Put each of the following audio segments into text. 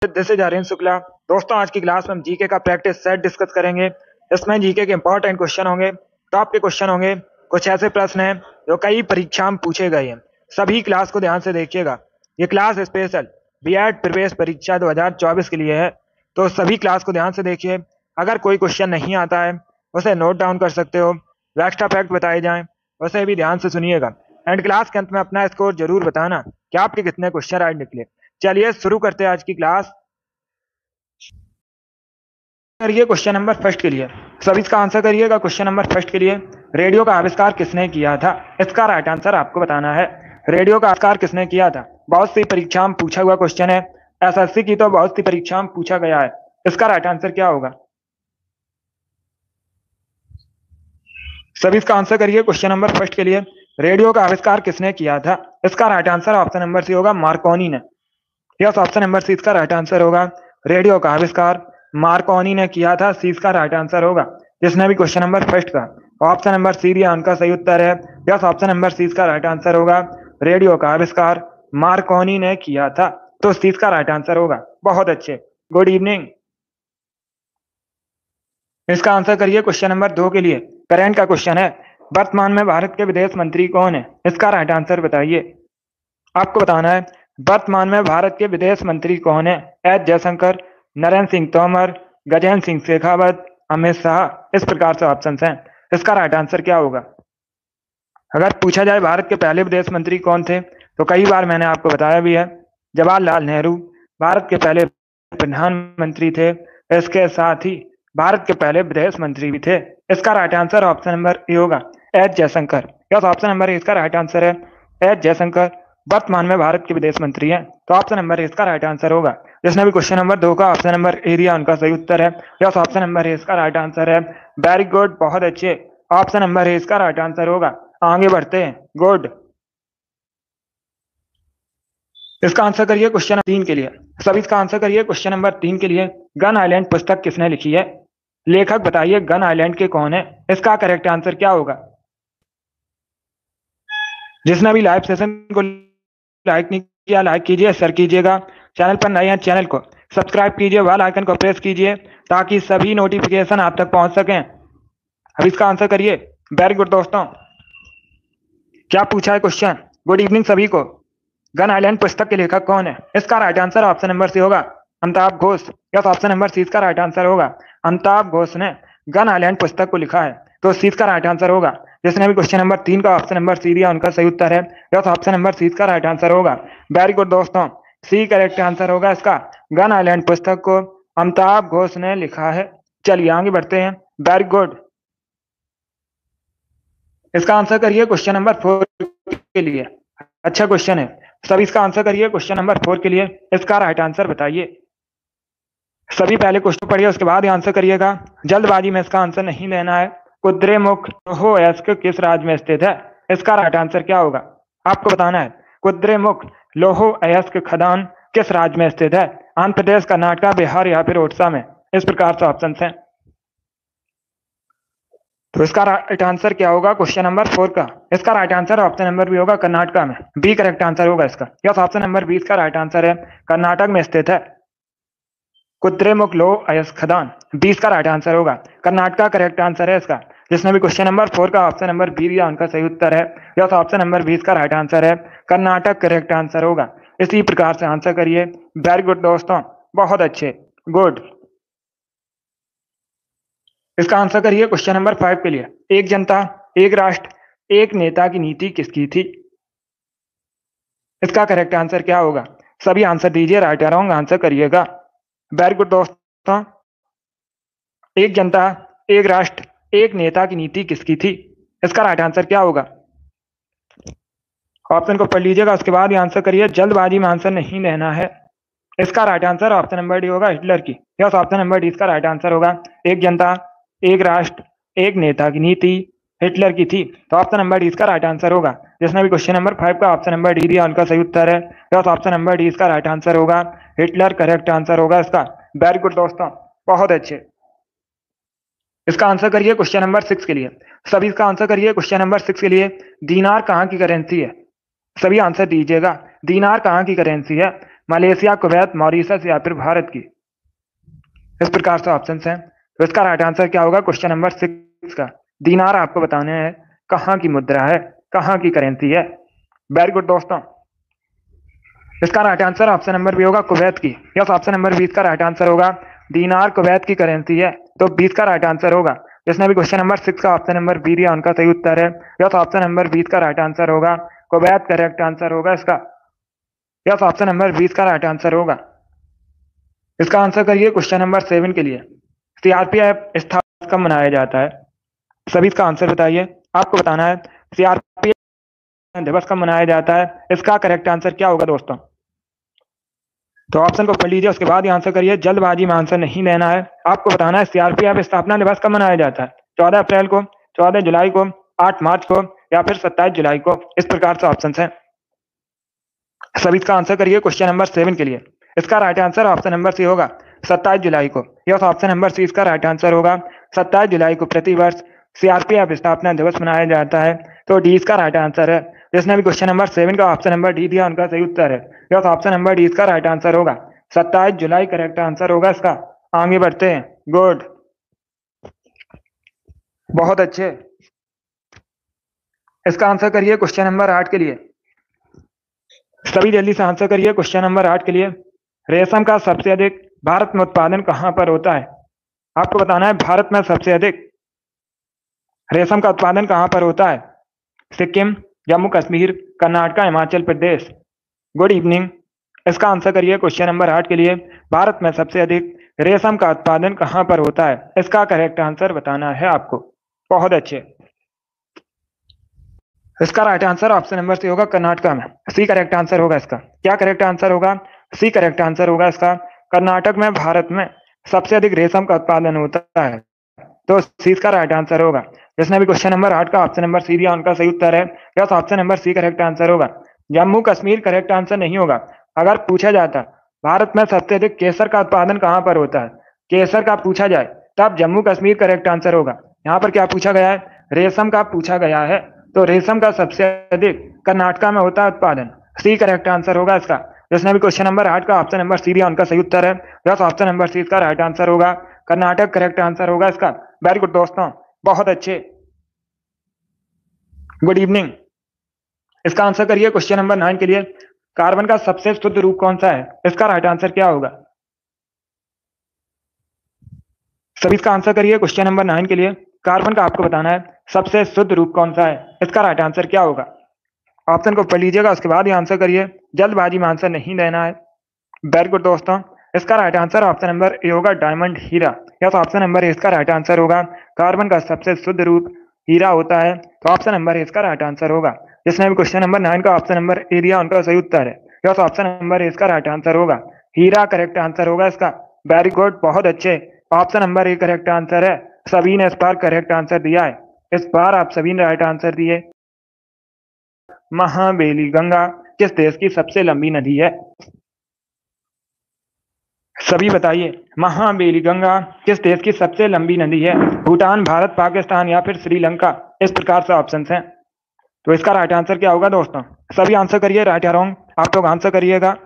This is Aryan Shukla. दोस्तों, आज की क्लास में हम जीके का प्रैक्टिस सेट डिस्कस करेंगे। इसमें जीके के इंपॉर्टेंट क्वेश्चन होंगे, टॉप के क्वेश्चन होंगे, कुछ ऐसे प्रश्न हैं जो कई परीक्षा में पूछे गए हैं। सभी क्लास को ध्यान से देखिएगा। ये क्लास स्पेशल बीएड प्रवेश परीक्षा 2024 के लिए है, तो सभी क्लास को ध्यान से देखिए। अगर कोई क्वेश्चन नहीं आता है उसे नोट डाउन कर सकते हो। एक्स्ट्रा फैक्ट बताए जाएं उसे भी ध्यान से सुनिएगा। एंड क्लास के अंत में अपना स्कोर जरूर बताना कि आपके कितने क्वेश्चन राइट निकले। चलिए शुरू करते हैं आज की क्लास। करिए क्वेश्चन नंबर फर्स्ट के लिए, सभी इसका आंसर करिएगा। क्वेश्चन नंबर फर्स्ट के लिए, रेडियो का आविष्कार किसने किया था? इसका राइट आंसर आपको बताना है। रेडियो का आविष्कार किसने किया था? बहुत सी परीक्षा में पूछा हुआ क्वेश्चन है, एसएससी की तो बहुत सी परीक्षा में पूछा गया है। इसका राइट आंसर क्या होगा? सभी इसका आंसर करिए। क्वेश्चन नंबर फर्स्ट के लिए, रेडियो का आविष्कार किसने किया था? इसका right answer option number C होगा, मार्कोनी ने। यस, ऑप्शन नंबर सी इसका राइट आंसर होगा। रेडियो का आविष्कार मार्कोनी ने किया था, सी इसका राइट आंसर होगा। जिसने भी क्वेश्चन नंबर फर्स्ट का ऑप्शन नंबर सी दिया उनका सही उत्तर है। यस, ऑप्शन नंबर सी इसका राइट आंसर होगा। रेडियो का आविष्कार मार्कोनी ने किया था, तो सी इसका राइट आंसर होगा। बहुत अच्छे, गुड इवनिंग। इसका आंसर करिए क्वेश्चन नंबर 2 के लिए। करंट का क्वेश्चन है, वर्तमान में भारत के विदेश मंत्री कौन है? इसका राइट आंसर बताइए। आपको बताना है वर्तमान में भारत के विदेश मंत्री कौन है? एस जयशंकर, नरेंद्र सिंह तोमर, गजेंद्र सिंह शेखावत, अमित शाह। इस प्रकार से ऑप्शंस हैं। इसका राइट आंसर क्या होगा? अगर पूछा जाए भारत के पहले विदेश मंत्री कौन थे, तो कई बार मैंने आपको बताया भी है, जवाहरलाल नेहरू भारत के पहले प्रधानमंत्री थे। इसके साथ ही भारत के पहले विदेश मंत्री भी थे। इसका right answer option number A होगा, S Jaishankar. Yes, option number A इसका राइट आंसर है। एस जयशंकर वर्तमान में भारत के विदेश मंत्री हैं, तो ऑप्शन नंबर ए इसका राइट आंसर होगा। जिसने भी क्वेश्चन नंबर 2 का ऑप्शन नंबर ए दिया उनका सही उत्तर है। यस, ऑप्शन नंबर ए इसका राइट आंसर है। वेरी गुड, बहुत अच्छे। ऑप्शन नंबर ए इसका राइट आंसर होगा। आगे बढ़ते हैं, गुड। इसका आंसर करिए क्वेश्चन 3 के लिए। सभी इसका आंसर करिए क्वेश्चन नंबर 3 के लिए। गन आइलैंड पुस्तक किसने लिखी है? लेखक बताइए गन आइलैंड के कौन है? इसका करेक्ट आंसर क्या होगा? जिसने भी लाइव सेशन को लाइक नहीं किया, लाइक कीजिए, शेयर कीजिएगा। चैनल पर नए हैं, चैनल को सब्सक्राइब कीजिए, बेल आइकन को प्रेस कीजिए ताकि सभी नोटिफिकेशन आप तक पहुंच सकें। अब इसका आंसर करिए। वेरी गुड दोस्तों, क्या पूछा है क्वेश्चन? गुड इवनिंग सभी को। गन आइलैंड पुस्तक के लेखक कौन है? इसका right answer option number C होगा, Amitabh Ghosh. Yes, option number C इसका राइट आंसर होगा। अमिताभ घोष ने गन आइलैंड पुस्तक को लिखा है, तो सी इसका राइट आंसर होगा। जिसने भी क्वेश्चन नंबर 3 का ऑप्शन नंबर सी दिया उनका सही उत्तर है। यस, ऑप्शन नंबर सी इसका राइट आंसर होगा। वेरी गुड दोस्तों, सी करेक्ट आंसर होगा इसका। गन आइलैंड पुस्तक को अमिताभ घोष ने लिखा है। चलिए आगे बढ़ते हैं। Very good. इसका आंसर करिए क्वेश्चन नंबर 4 के लिए। अच्छा क्वेश्चन है, सभी इसका आंसर करिए क्वेश्चन नंबर 4 के लिए। इसका राइट आंसर बताइए। सभी पहले क्वेश्चन पढ़िए, उसके बाद आंसर करिएगा। जल्दबाजी में इसका आंसर नहीं देना है। कुद्रेमुख लोह अयस्क किस राज्य में स्थित है? इसका राइट आंसर क्या होगा? आपको बताना है कुद्रेमुख लोह अयस्क खदान किस राज्य में स्थित है? आंध्र प्रदेश, कर्नाटक, बिहार या फिर उड़ीसा में। इस प्रकार से ऑप्शन हैं। तो इसका राइट आंसर क्या होगा क्वेश्चन नंबर 4 का? इसका right answer option number B होगा, कर्नाटक में। बी करेक्ट आंसर होगा इसका। यस, ऑप्शन नंबर 20 का राइट आंसर है, कर्नाटक में स्थित है कुद्रेमुख लोह अयस्क खदान। 20 का राइट आंसर होगा, कर्नाटक करेक्ट आंसर है इसका। जिसने भी क्वेश्चन नंबर 4 का ऑप्शन नंबर बी दिया उनका सही उत्तर है। यस, ऑप्शन नंबर 20 का राइट आंसर है, कर्नाटक करेक्ट आंसर होगा। इसी प्रकार से आंसर करिए। वेरी गुड दोस्तों, बहुत अच्छे, गुड। इसका आंसर करिए क्वेश्चन नंबर 5 के लिए। एक जनता एक राष्ट्र एक नेता की नीति किसकी थी? इसका करेक्ट आंसर क्या होगा? सभी आंसर दीजिए, राइट या रॉन्ग आंसर करिएगा। वेरी गुड दोस्तों, एक जनता एक राष्ट्र एक नेता की नीति किसकी थी? इसका राइट आंसर क्या होगा? ऑप्शन को पढ़ लीजिएगा, उसके बाद ही आंसर करिए। जल्दबाजी में आंसर नहीं देना है। इसका right answer option number D होगा, हिटलर की। यस, ऑप्शन नंबर डी इसका राइट आंसर होगा। एक जनता एक राष्ट्र एक नेता की नीति हिटलर की थी, तो ऑप्शन नंबर डी इसका राइट आंसर होगा। जिसने भी क्वेश्चन नंबर 5 का ऑप्शन नंबर डी दिया उनका सही उत्तर है। यस, ऑप्शन नंबर डी इसका राइट आंसर होगा, हिटलर करेक्ट आंसर होगा इसका। वेरी गुड दोस्तों, बहुत अच्छे। इसका आंसर करिए क्वेश्चन नंबर 6 के लिए। सभी इसका आंसर करिए क्वेश्चन नंबर 6 के लिए। दीनार कहाँ की करेंसी है? सभी आंसर दीजिएगा। दीनार कहाँ की करेंसी है? मलेशिया, कुवैत, मॉरिशस या फिर भारत की? इस प्रकार से ऑप्शन हैं। तो इसका राइट आंसर क्या होगा क्वेश्चन नंबर 6 का? दीनार आपको बताने हैं कहाँ की मुद्रा है, कहाँ की करेंसी है। वेरी गुड दोस्तों। इसका right answer option number B होगा कुवैत की। यस, ऑप्शन नंबर 20 का राइट आंसर होगा। दीनार कुवैत की करेंसी है, तो 20 का राइट आंसर होगा। जिसने भी क्वेश्चन नंबर 6 का ऑप्शन नंबर बी दिया उनका सही उत्तर है। यस, ऑप्शन नंबर 20 का राइट आंसर होगा। कुवैत करेक्ट आंसर होगा इसका। यस, ऑप्शन नंबर 20 का राइट आंसर होगा। इसका आंसर करिए क्वेश्चन नंबर 7 के लिए। सीआरपीएफ स्थापना कब मनाया जाता है? सभी इसका आंसर बताइए। आपको बताना है सीआरपीएफ दिवस कब मनाया जाता है। इसका करेक्ट आंसर क्या होगा दोस्तों? तो ऑप्शन को पढ़ लीजिए, उसके बाद ही आंसर करिए। जल्दबाजी में आंसर नहीं देना है। आपको बताना है सीआरपीएफ स्थापना दिवस कब मनाया जाता है। 14 अप्रैल को, 14 जुलाई को, 8 मार्च को या फिर 27 जुलाई को। इस प्रकार से ऑप्शन है। सभी इसका आंसर करिए क्वेश्चन नंबर 7 के लिए। इसका right answer option number C होगा 27 जुलाई को। यह ऑप्शन नंबर सी इसका राइट आंसर होगा। 27 जुलाई को प्रतिवर्ष सीआरपीएफ स्थापना दिवस मनाया जाता है। तो डी इसका राइट आंसर है। जिसने भी क्वेश्चन नंबर 7 का ऑप्शन नंबर डी दिया उनका सही उत्तर है। यह ऑप्शन नंबर डी इसका राइट आंसर होगा। 27 जुलाई करेक्ट आंसर होगा इसका। आगे बढ़ते हैं। गुड, बहुत अच्छे। इसका आंसर करिए क्वेश्चन नंबर 8 के लिए। सभी जल्दी से आंसर करिए क्वेश्चन नंबर 8 के लिए। रेशम का सबसे अधिक भारत में उत्पादन कहां पर होता है? आपको बताना है भारत में सबसे अधिक रेशम का उत्पादन कहां पर होता है। सिक्किम, जम्मू कश्मीर, कर्नाटक, हिमाचल प्रदेश। Good evening. इसका आंसर करिए क्वेश्चन नंबर 8 के लिए। भारत में सबसे अधिक रेशम का उत्पादन कहां पर होता है? इसका करेक्ट आंसर बताना है आपको। बहुत अच्छे। इसका right answer option number C होगा कर्नाटक में। सी करेक्ट आंसर होगा इसका। क्या करेक्ट आंसर होगा? सी करेक्ट आंसर होगा इसका। कर्नाटक में भारत में सबसे अधिक रेशम का उत्पादन होता है। तो सी इसका राइट आंसर होगा। जिसने भी क्वेश्चन नंबर 8 का ऑप्शन नंबर सी दिया उनका सही उत्तर है। Yes, option number C correct answer होगा। जम्मू कश्मीर करेक्ट आंसर नहीं होगा। अगर पूछा जाता भारत में सबसे अधिक केसर का उत्पादन कहां पर होता है, केसर का पूछा जाए, तब जम्मू कश्मीर करेक्ट आंसर होगा। यहाँ पर क्या पूछा गया है? रेशम का पूछा गया है। तो रेशम का सबसे अधिक कर्नाटक में होता है उत्पादन। सी करेक्ट आंसर होगा इसका। जिसने भी क्वेश्चन नंबर 8 का ऑप्शन नंबर सी दिया उनका सही उत्तर है। यस, ऑप्शन नंबर सी इसका राइट आंसर होगा। कर्नाटक करेक्ट आंसर होगा इसका। वेरी गुड दोस्तों, बहुत अच्छे। Good evening. इसका आंसर करिए क्वेश्चन नंबर 9 के लिए। कार्बन का सबसे शुद्ध रूप कौन सा है? इसका राइट आंसर क्या होगा? सभी इसका आंसर करिए क्वेश्चन नंबर 9 के लिए। कार्बन का आपको बताना है सबसे शुद्ध रूप कौन सा है। इसका राइट आंसर क्या होगा? ऑप्शन को पढ़ लीजिएगा, उसके बाद ही आंसर करिए। जल्दबाजी में आंसर नहीं देना है। वेरी गुड दोस्तों। इसका right answer option number A होगा डायमंड हीरा। या तो ऑप्शन नंबर ए इसका राइट आंसर होगा। कार्बन का सबसे शुद्ध रूप हीरा होता है। तो ऑप्शन नंबर ए इसका राइट आंसर होगा। जिसने भी क्वेश्चन नंबर 9 का ऑप्शन नंबर ए दिया उनका सही उत्तर है। या तो ऑप्शन नंबर ए इसका राइट आंसर होगा। हीरा करेक्ट आंसर होगा इसका। वेरी गुड, बहुत अच्छे। Option number A correct answer है। सभी ने इस बार करेक्ट आंसर दिया है। इस बार आप सभी ने राइट आंसर दिए। महाबेली गंगा किस देश की सबसे लंबी नदी है? सभी बताइए, महाबेली गंगा किस देश की सबसे लंबी नदी है? भूटान, भारत, पाकिस्तान या फिर श्रीलंका। इस प्रकार से ऑप्शंस हैं। तो इसका राइट आंसर क्या होगा दोस्तों? सभी आंसर करिए, राइट या रॉन्ग आप लोग आंसर करिएगा।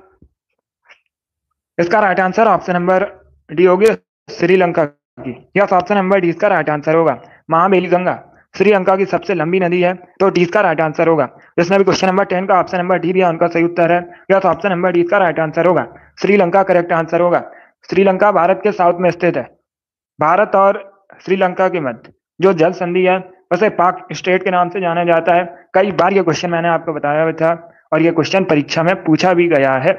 इसका right answer option number D होगी श्रीलंका की। यस, ऑप्शन नंबर डी इसका राइट आंसर होगा। महाबेली गंगा श्रीलंका की सबसे लंबी नदी है। तो डी इसका राइट आंसर होगा। जिसने भी क्वेश्चन नंबर 10 का ऑप्शन नंबर डी दिया उनका सही उत्तर है। यस, ऑप्शन नंबर डी इसका राइट आंसर होगा। श्रीलंका करेक्ट आंसर होगा। श्रीलंका भारत के साउथ में स्थित है। भारत और श्रीलंका के मध्य जो जल संधि है उसे पाक स्टेट के नाम से जाना जाता है। कई बार ये क्वेश्चन मैंने आपको बताया हुआ था और ये क्वेश्चन परीक्षा में पूछा भी गया है।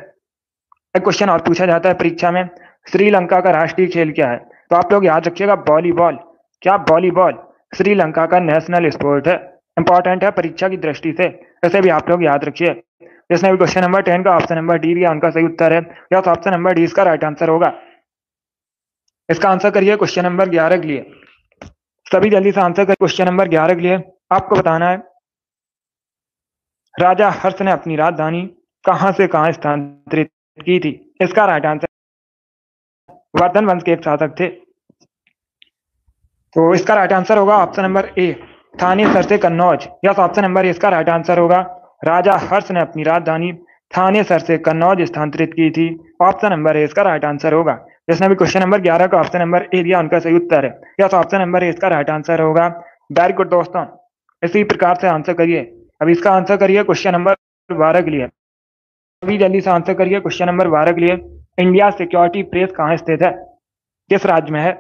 एक क्वेश्चन और पूछा जाता है परीक्षा में, श्रीलंका का राष्ट्रीय खेल क्या है? तो आप लोग याद रखिएगा वॉलीबॉल। क्या वॉलीबॉल श्रीलंका का नेशनल स्पोर्ट है? इंपॉर्टेंट है परीक्षा की दृष्टि से, इसे भी आप लोग याद रखिए। जिसने भी क्वेश्चन नंबर 10 का ऑप्शन नंबर डी दिया उनका सही उत्तर है। या ऑप्शन नंबर डी इसका राइट आंसर होगा। इसका आंसर करिए क्वेश्चन नंबर 11 के लिए। सभी जल्दी से आंसर करिए क्वेश्चन नंबर 11 के लिए। आपको बताना है राजा हर्ष ने अपनी राजधानी कहां से कहां स्थानांतरित की थी? इसका राइट आंसर वर्धन वंश के एक शासक थे। तो इसका राइट आंसर होगा option number A Thanesar से Kannauj. Yes, option number A इसका राइट आंसर होगा। राजा हर्ष ने अपनी राजधानी थानेसर से कन्नौज स्थानांतरित की थी? ऑप्शन नंबर ए इसका राइट आंसर होगा। जिसने भी क्वेश्चन नंबर 11 का ऑप्शन नंबर ए दिया उनका सही उत्तर है। यस, ऑप्शन नंबर ए इसका राइट आंसर होगा। वेरी गुड दोस्तों, इसी प्रकार से आंसर करिए। अब इसका आंसर करिए क्वेश्चन नंबर 12 के लिए। अभी जल्दी से आंसर करिए क्वेश्चन नंबर 12 के लिए। इंडिया सिक्योरिटी प्रेस कहाँ स्थित है? किस राज्य में है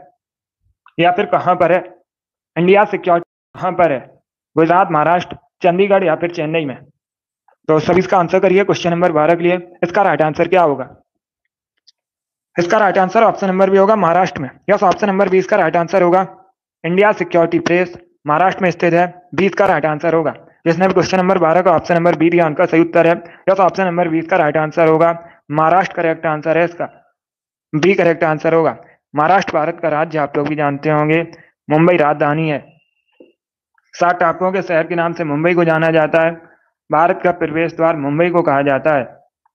या फिर कहाँ पर है? इंडिया सिक्योरिटी कहाँ पर है? गुजरात, महाराष्ट्र, चंडीगढ़ या फिर चेन्नई में? तो सभी इसका आंसर करिए क्वेश्चन नंबर 12 के लिए। इसका राइट आंसर क्या होगा? इसका right answer option number B होगा, महाराष्ट्र में। यस, ऑप्शन नंबर बी इसका राइट आंसर होगा। इंडिया सिक्योरिटी प्रेस महाराष्ट्र में स्थित है, बी इसका राइट आंसर होगा। जिसने भी क्वेश्चन नंबर 12 का ऑप्शन नंबर बी दिया उनका सही उत्तर है। यस, ऑप्शन नंबर बी इसका राइट आंसर होगा। महाराष्ट्र करेक्ट आंसर है इसका, बी करेक्ट आंसर होगा। महाराष्ट्र भारत का राज्य आप लोग भी जानते होंगे, मुंबई राजधानी है। 7 टापुओं के शहर के नाम से मुंबई को जाना जाता है। भारत का प्रवेश द्वार मुंबई को कहा जाता है।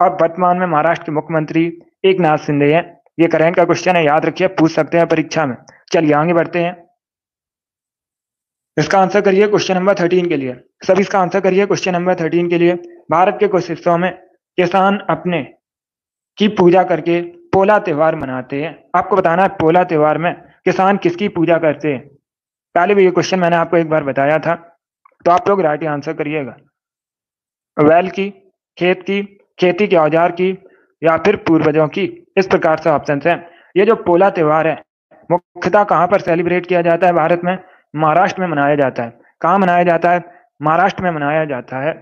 अब वर्तमान में महाराष्ट्र के मुख्यमंत्री एकनाथ शिंदे हैं। ये करंट का क्वेश्चन है, याद रखिए, पूछ सकते हैं परीक्षा में। चलिए आगे बढ़ते हैं। इसका आंसर करिए क्वेश्चन नंबर 13 के लिए। सभी इसका आंसर करिए क्वेश्चन नंबर 13 के लिए। भारत के कुछ हिस्सों में किसान अपने की पूजा करके पोला त्योहार मनाते हैं। आपको बताना है पोला त्योहार में किसान किसकी पूजा करते हैं। पहले भी ये क्वेश्चन मैंने आपको एक बार बताया था, तो आप लोग राइट आंसर करिएगा। बैल की, खेत की, खेती के औजार की या फिर पूर्वजों की, इस प्रकार से ऑप्शन है। ये जो पोला त्योहार है मुख्यतः कहाँ पर सेलिब्रेट किया जाता है भारत में? महाराष्ट्र में मनाया जाता है। कहाँ मनाया जाता है? महाराष्ट्र में मनाया जाता है।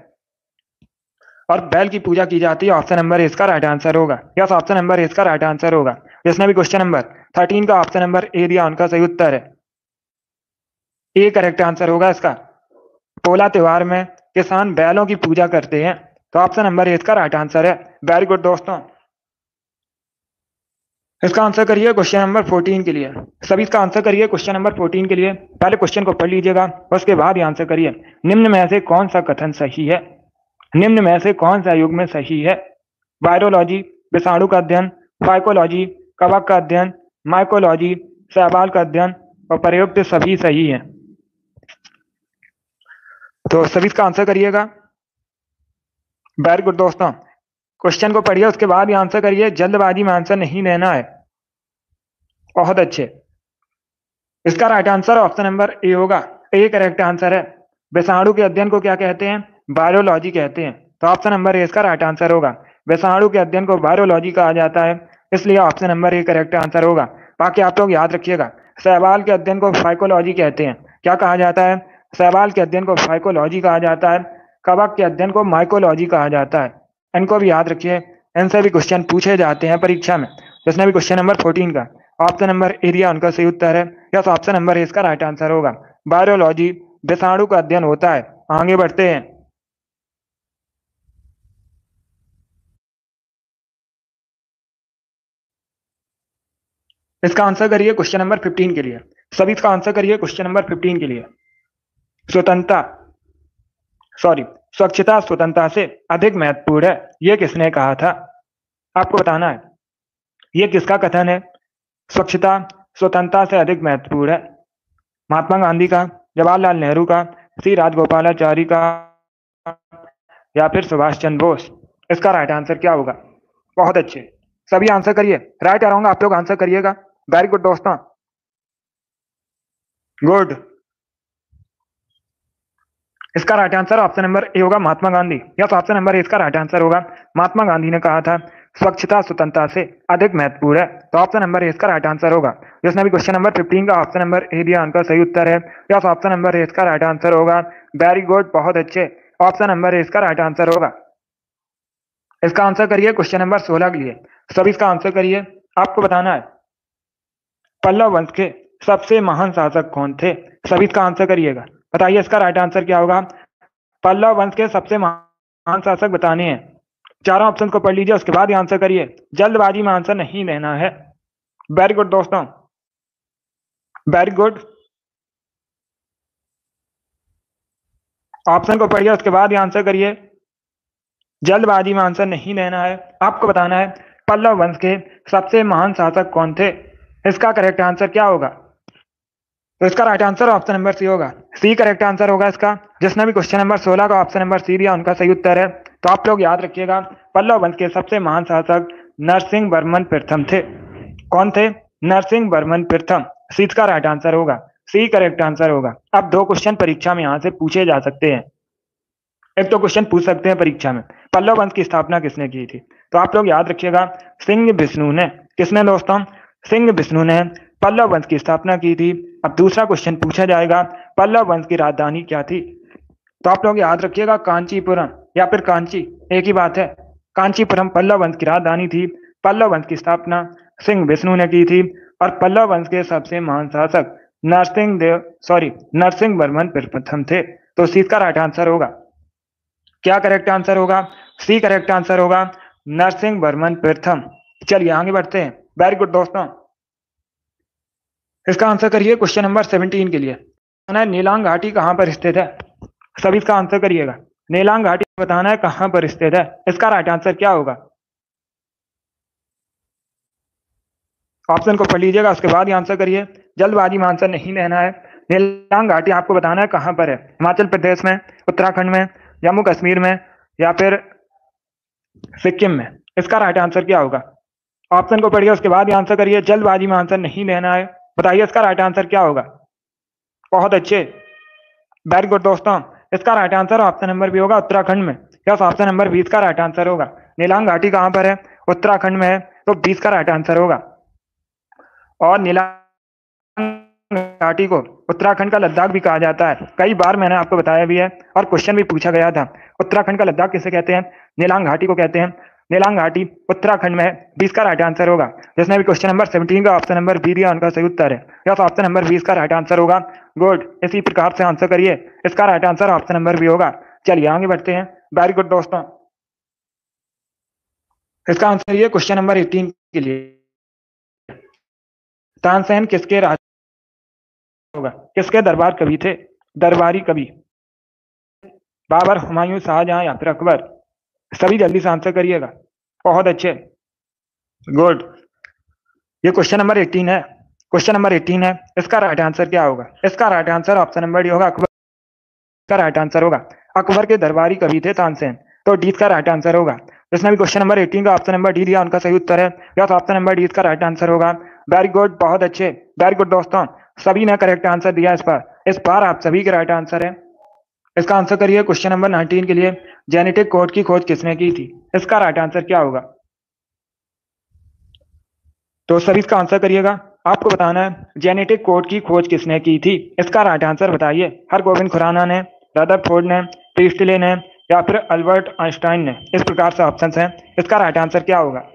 और बैल की पूजा की जाती है। ऑप्शन नंबर इसका राइट आंसर होगा। यस, ऑप्शन नंबर इसका राइट आंसर होगा। जिसने भी क्वेश्चन नंबर 13 का ऑप्शन नंबर ए दिया उनका सही उत्तर है, ए करेक्ट आंसर होगा इसका। पोला त्योहार में किसान बैलों की पूजा करते हैं, तो ऑप्शन नंबर ए इसका राइट आंसर है। वेरी गुड दोस्तों, इसका आंसर करिए क्वेश्चन नंबर 14 के लिए। सभी इसका आंसर करिए क्वेश्चन नंबर 14 के लिए। पहले क्वेश्चन को पढ़ लीजिएगा, उसके बाद ही आंसर करिए। निम्न में से कौन सा कथन सही है? निम्न में से कौन सा युग्म सही है? वायरोलॉजी विषाणु का अध्ययन, फाइकोलॉजी कवक का अध्ययन, माइकोलॉजी शैवाल का अध्ययन और प्रयुक्त सभी सही है। तो सभी इसका आंसर करिएगा। वेरी गुड दोस्तों, क्वेश्चन को पढ़िए उसके बाद ही आंसर करिए, जल्दबाजी में आंसर नहीं देना है। बहुत अच्छे। इसका right answer option number A होगा, ए करेक्ट आंसर है। विषाणु के अध्ययन को क्या कहते हैं? वायरोलॉजी कहते हैं, तो ऑप्शन नंबर ए इसका राइट आंसर होगा। विषाणु के अध्ययन को वायरोलॉजी कहा जाता है, इसलिए option number A correct answer होगा। बाकी आप लोग याद रखिएगा, शैवाल के अध्ययन को फाइकोलॉजी कहते हैं। क्या कहा जाता है? शैवाल के अध्ययन को फाइकोलॉजी कहा जाता है। कवक के अध्ययन को माइकोलॉजी कहा जाता है। इनको भी याद रखिए, इनसे भी क्वेश्चन पूछे जाते हैं परीक्षा में। जिसने भी क्वेश्चन नंबर 14 का ऑप्शन नंबर ए दिया उनका सही उत्तर है। यस, ऑप्शन नंबर ए इसका राइट आंसर होगा। वायरोलॉजी विषाणु का अध्ययन होता है। आगे बढ़ते हैं। इसका आंसर करिए क्वेश्चन नंबर 15 के लिए। सभी इसका आंसर करिए क्वेश्चन नंबर 15 के लिए। स्वच्छता स्वतंत्रता से अधिक महत्वपूर्ण है, यह किसने कहा था? आपको बताना है यह किसका कथन है। स्वच्छता स्वतंत्रता से अधिक महत्वपूर्ण है। महात्मा गांधी का, जवाहरलाल नेहरू का, सी राजगोपालाचारी का या फिर सुभाष चंद्र बोस? इसका राइट आंसर क्या होगा? बहुत अच्छे, सभी आंसर करिए। राइट आ रहा हूँ, आप लोग आंसर करिएगा। वेरी गुड दोस्तों, गुड। इसका right answer option number A होगा, Mahatma Gandhi. Yes, option number A इसका राइट आंसर होगा। महात्मा गांधी ने कहा था स्वच्छता स्वतंत्रता से अधिक महत्वपूर्ण है, तो ऑप्शन नंबर ए इसका राइट आंसर होगा। जिसने भी क्वेश्चन नंबर 15 का ऑप्शन नंबर ए दिया उनका सही उत्तर है। यस, ऑप्शन नंबर ए इसका राइट आंसर होगा। वेरी गुड, बहुत अच्छे, ऑप्शन नंबर ए इसका राइट आंसर होगा। इसका आंसर करिए क्वेश्चन नंबर 16 के लिए। सभी इसका आंसर करिए। आपको बताना है पल्लव वंश के सबसे महान शासक कौन थे? सभी इसका आंसर करिएगा। बताइए इसका राइट आंसर क्या होगा। पल्लव वंश के सबसे महान शासक बताने हैं। चारों ऑप्शन को पढ़ लीजिए, उसके बाद ही आंसर करिए। जल्दबाजी में आंसर नहीं देना है। वेरी गुड दोस्तों, वेरी गुड। ऑप्शन को पढ़िए, उसके बाद ही आंसर करिए। जल्दबाजी में आंसर नहीं देना है। आपको बताना है पल्लव वंश के सबसे महान शासक कौन थे। इसका करेक्ट आंसर क्या होगा? तो इसका right answer option number C होगा, सी करेक्ट आंसर होगा इसका। जिसने भी क्वेश्चन नंबर 16 का ऑप्शन नंबर सी दिया उनका सही उत्तर है। तो आप लोग याद रखिएगा, पल्लव वंश के सबसे महान शासक नरसिंह वर्मन प्रथम थे। कौन थे? नरसिंह वर्मन प्रथम। सी का राइट आंसर होगा, सी करेक्ट आंसर होगा। अब दो क्वेश्चन परीक्षा में यहां से पूछे जा सकते हैं। एक तो क्वेश्चन पूछ सकते हैं परीक्षा में, पल्लव वंश की स्थापना किसने की थी? तो आप लोग याद रखिएगा, सिंह विष्णु ने। किसने दोस्तों? सिंह विष्णु ने पल्लव वंश की स्थापना की थी। अब दूसरा क्वेश्चन पूछा जाएगा, पल्लव वंश की राजधानी क्या थी? तो आप लोग याद रखिएगा, कांचीपुरम या फिर कांची, एक ही बात है। कांचीपुरम पल्लव वंश की राजधानी थी। पल्लव वंश की स्थापना सिंह विष्णु ने की थी और पल्लव वंश के सबसे महान शासक नरसिंह वर्मन प्रथम थे। तो सी का राइट आंसर होगा, क्या करेक्ट आंसर होगा? सी करेक्ट आंसर होगा, नरसिंह वर्मन प्रथम। चलिए आगे बढ़ते हैं। वेरी गुड दोस्तों, इसका आंसर करिए क्वेश्चन नंबर 17 के लिए। नीलांग घाटी कहां पर स्थित है? सभी इसका आंसर करिएगा। नीलांग घाटी बताना है कहां पर स्थित है। इसका राइट आंसर क्या होगा? ऑप्शन को पढ़ लीजिएगा, उसके बाद ही आंसर करिए। जल्दबाजी में आंसर नहीं देना है। नीलांग घाटी आपको बताना है कहां पर है। हिमाचल प्रदेश में, उत्तराखंड में, जम्मू कश्मीर में या फिर सिक्किम में। इसका राइट आंसर क्या होगा? ऑप्शन को पढ़िए, उसके बाद ही आंसर करिए। जल्दबाजी में आंसर नहीं देना है। बताइए इसका राइट आंसर क्या होगा? बहुत अच्छे, वेरी गुड दोस्तों। इसका right answer option number B होगा, उत्तराखंड में। यस, ऑप्शन नंबर 20 का राइट आंसर होगा। नीलांग घाटी कहां पर है? उत्तराखंड में है, तो 20 का राइट आंसर होगा। और नीलांग घाटी को उत्तराखंड का लद्दाख भी कहा जाता है। कई बार मैंने आपको बताया भी है और क्वेश्चन भी पूछा गया था। उत्तराखंड का लद्दाख किसे कहते हैं? नीलांग घाटी को कहते हैं। नीलांग घाटी उत्तराखंड में है। 20 का राइट आंसर होगा। जिसने भी क्वेश्चन नंबर 17 का ऑप्शन नंबर बी दिया, उनका सही उत्तर है। यस, ऑप्शन नंबर 20 का राइट आंसर होगा। गुड, इसी प्रकार से आंसर करिए। इसका right answer option number B होगा। चलिए आगे बढ़ते हैं। वेरी गुड दोस्तों, इसका आंसर ये क्वेश्चन नंबर 18 के लिए। तानसेन किसके राज होगा? किसके दरबार कवि थे? दरबारी कवि। बाबर, हुमायूं, शाहजहां या फिर अकबर? सभी जल्दी से आंसर करिएगा। बहुत अच्छे, गुड। ये क्वेश्चन नंबर 18 है। क्वेश्चन नंबर 18 है। इसका राइट आंसर क्या होगा? इसका right answer option number D होगा, अकबर का राइट आंसर होगा। अकबर के दरबारी कवि थे तानसेन, तो डी का राइट आंसर होगा। जिसने भी क्वेश्चन नंबर 18 का ऑप्शन नंबर डी दिया, उनका सही उत्तर है। यस, ऑप्शन नंबर डी का राइट आंसर होगा। वेरी गुड, बहुत अच्छे, वेरी गुड दोस्तों। सभी ने करेक्ट आंसर दिया इस बार आप सभी के राइट आंसर है। इसका आंसर करिए क्वेश्चन नंबर 19 के लिए। जेनेटिक कोड की खोज किसने की थी? इसका राइट आंसर क्या होगा? तो सभी इसका आंसर करिएगा। आपको बताना है जेनेटिक कोड की खोज किसने की थी। इसका राइट आंसर बताइए। हरगोविंद खुराना ने, रदरफोर्ड ने, प्रीस्टले ने या फिर अल्बर्ट आइंस्टाइन ने। इस प्रकार से ऑप्शन हैं। इसका राइट आंसर क्या होगा?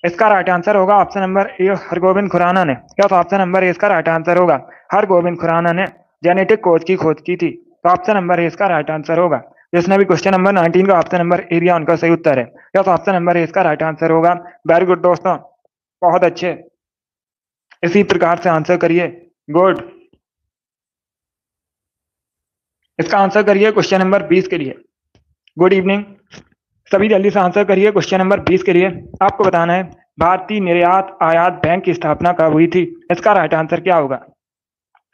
इसका राइट आंसर होगा option number A, Hargobind Khorana ने। या तो ऑप्शन नंबर ए इसका राइट आंसर होगा। हरगोविंद खुराना ने जेनेटिक कोड की खोज की थी, तो ऑप्शन नंबर ए इसका राइट आंसर होगा। जिसने भी क्वेश्चन नंबर 19 का ऑप्शन नंबर ए दिया, उनका सही उत्तर है। या तो ऑप्शन नंबर ए इसका राइट आंसर होगा। वेरी गुड दोस्तों, बहुत अच्छे, इसी प्रकार से आंसर करिए। गुड, इसका आंसर करिए क्वेश्चन नंबर 20 के लिए। गुड इवनिंग, सभी जल्दी से आंसर करिए क्वेश्चन नंबर 20 के लिए। आपको बताना है भारतीय निर्यात आयात बैंक की स्थापना कब हुई थी। इसका राइट आंसर क्या होगा?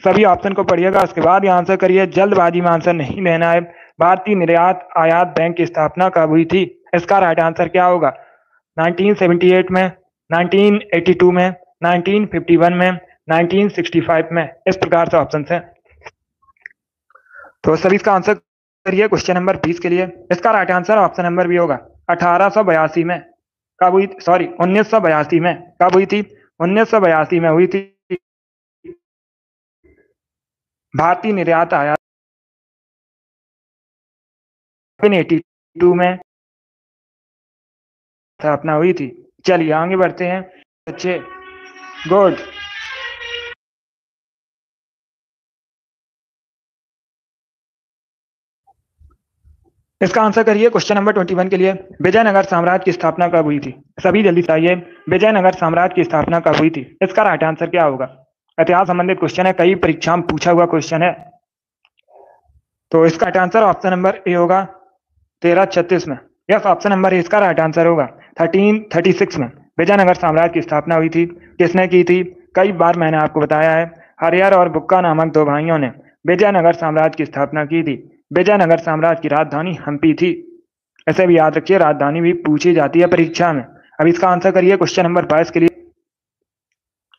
सभी ऑप्शन को पढ़िएगा, उसके बाद ही आंसर करिए। जल्दबाजी में आंसर नहीं देना है। भारतीय निर्यात आयात बैंक की स्थापना कब हुई थी? इसका राइट आंसर क्या होगा? 1978 में, 1982 में, 1951 में, 1965 में। इस प्रकार से ऑप्शन है। तो सभी इसका आंसर करिए क्वेश्चन नंबर 20 के लिए। इसका right answer option number B होगा। 1882 में कब हुई? 1982 में कब हुई थी? 1982 में हुई थी भारतीय निर्यात आयात। 1982 में स्थापना हुई थी। चलिए आगे बढ़ते हैं। अच्छे, गुड, इसका आंसर करिए क्वेश्चन नंबर 21 के लिए। विजयनगर साम्राज्य की स्थापना कब हुई थी? सभी जल्दी बताइए, विजयनगर साम्राज्य की स्थापना कब हुई थी? इसका राइट आंसर क्या होगा? इतिहास संबंधित क्वेश्चन है, कई परीक्षा में पूछा हुआ क्वेश्चन है। तो इसका right answer option number A होगा, 1336 में। यस, ऑप्शन नंबर ए इसका राइट आंसर होगा। 1336 में विजयनगर साम्राज्य की स्थापना हुई थी। किसने की थी? कई बार मैंने आपको बताया है, हरिहर और बुक्का नामक दो भाइयों ने विजयनगर साम्राज्य की स्थापना की थी। विजयनगर साम्राज्य की राजधानी हम्पी थी। ऐसे भी याद रखिए, राजधानी भी पूछी जाती है परीक्षा में। अब इसका आंसर करिए क्वेश्चन नंबर 22 के लिए।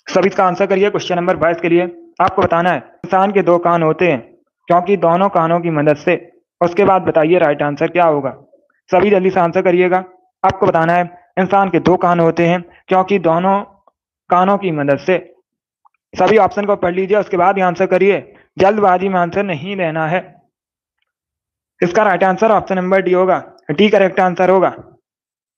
सब इसका आंसर करिए क्वेश्चन नंबर 22 के लिए। आपको बताना है इंसान के दो कान होते हैं क्योंकि दोनों कानों की मदद से। उसके बाद बताइए राइट आंसर क्या होगा। सभी जल्दी से आंसर करिएगा। आपको बताना है इंसान के दो कान होते हैं क्योंकि दोनों कानों की मदद से। सभी ऑप्शन को पढ़ लीजिए, उसके बाद ही आंसर करिए। जल्दबाजी में आंसर नहीं देना है। इसका right answer option number D होगा। डी करेक्ट आंसर होगा,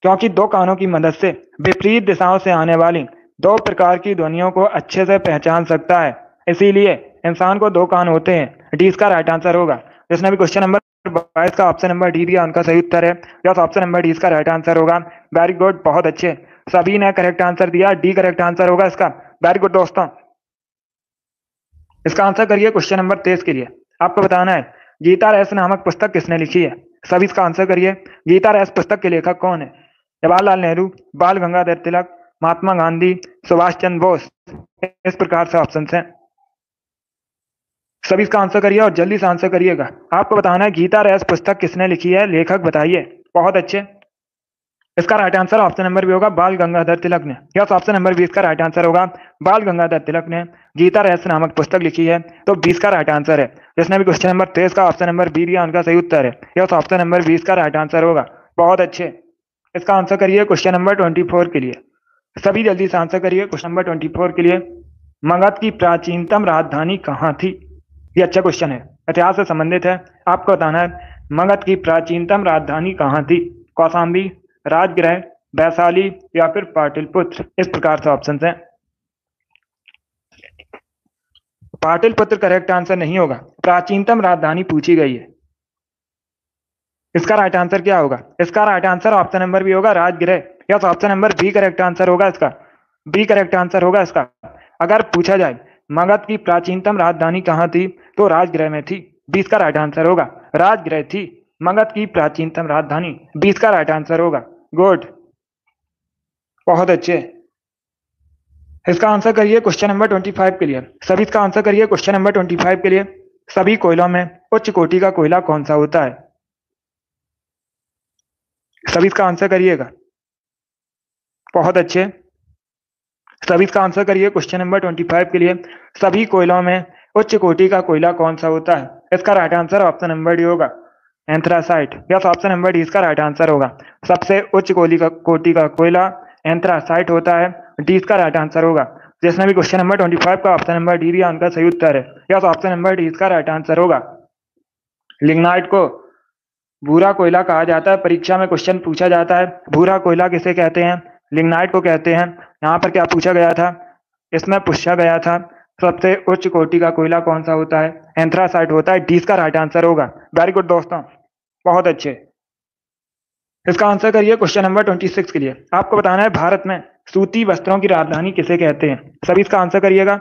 क्योंकि दो कानों की मदद से विपरीत दिशाओं से आने वाली दो प्रकार की ध्वनियों को अच्छे से पहचान सकता है, इसीलिए इंसान को दो कान होते हैं। डी इसका राइट आंसर होगा। जिसने भी क्वेश्चन नंबर 22 का ऑप्शन नंबर डी दिया उनका सही उत्तर है। यस, ऑप्शन नंबर डी इसका राइट आंसर होगा। वेरी गुड, बहुत अच्छे, सभी ने करेक्ट आंसर दिया। डी करेक्ट आंसर होगा इसका। वेरी गुड दोस्तों। इसका आंसर करिए क्वेश्चन नंबर 23 के लिए। आपको बताना है गीता रैस नामक पुस्तक किसने लिखी है। सभी इसका आंसर करिए। गीता रैस पुस्तक के लेखक कौन है। जवाहरलाल नेहरू, बाल गंगाधर तिलक, महात्मा गांधी, सुभाष चंद्र बोस। इस प्रकार से ऑप्शन हैं। सभी इसका आंसर करिए और जल्दी से आंसर करिएगा। आपको बताना है गीता रैस पुस्तक किसने लिखी है, लेखक बताइए। बहुत अच्छे, इसका right answer option number B होगा, बाल गंगाधर तिलक ने। यस, ऑप्शन नंबर 20 का राइट आंसर होगा। बाल गंगाधर तिलक ने गीता रहस्य नामक पुस्तक लिखी है, तो 20 का राइट आंसर है। जिसने भी क्वेश्चन नंबर 23 का ऑप्शन नंबर बी दिया उनका सही उत्तर है। यस, ऑप्शन नंबर 20 का राइट आंसर होगा। बहुत अच्छे, इसका आंसर करिए क्वेश्चन नंबर 24 के लिए। सभी जल्दी से आंसर करिए क्वेश्चन नंबर 24 के लिए। मगध की प्राचीनतम राजधानी कहाँ थी। ये अच्छा क्वेश्चन है, इतिहास से संबंधित है। आपको बताना है मगध की प्राचीनतम राजधानी कहाँ थी। कौशाम्बी, राजगृह, वैशाली या फिर पाटलिपुत्र। इस प्रकार से ऑप्शन हैं। पाटलिपुत्र करेक्ट आंसर नहीं होगा, प्राचीनतम राजधानी पूछी गई है। इसका राइट आंसर क्या होगा। इसका right answer option number B होगा, Rajagriha. Yes, option number B correct answer होगा इसका। बी करेक्ट आंसर होगा इसका। अगर पूछा जाए मगध की प्राचीनतम राजधानी कहाँ थी तो राजगृह में थी। 20 का राइट आंसर होगा। राजगृह थी मगध की प्राचीनतम राजधानी। 20 का राइट आंसर होगा। गुड, बहुत अच्छे। इसका आंसर करिए क्वेश्चन नंबर 25 के लिए। सभी इसका आंसर करिए क्वेश्चन नंबर 25 के लिए। सभी कोयलों में उच्च कोटि का कोयला कौन सा होता है। सभी इसका आंसर करिएगा। बहुत अच्छे, सभी इसका आंसर करिए क्वेश्चन नंबर 25 के लिए। सभी कोयलों में उच्च कोटि का कोयला कौन सा होता है। इसका right answer option number D होगा, anthracite. Yes, option number D इसका राइट आंसर होगा। सबसे उच्च कोटि का कोयला एंथ्रासाइट होता है। डी इसका राइट आंसर होगा। जिसने भी क्वेश्चन नंबर 25 का ऑप्शन नंबर डी दिया उनका सही उत्तर है। यस, ऑप्शन नंबर डी इसका राइट आंसर होगा। लिग्नाइट को भूरा कोयला कहा जाता है। परीक्षा में क्वेश्चन पूछा जाता है भूरा कोयला किसे कहते हैं, लिग्नाइट को कहते हैं। यहाँ पर क्या पूछा गया था, इसमें पूछा गया था सबसे उच्च कोटि का कोयला कौन सा होता है, एंथ्रासाइट होता है। डी इसका राइट आंसर होगा। वेरी गुड दोस्तों, बहुत अच्छे। इसका आंसर करिए क्वेश्चन नंबर 26 के लिए। आपको बताना है भारत में सूती वस्त्रों की राजधानी किसे कहते हैं। सभी इसका आंसर करिएगा।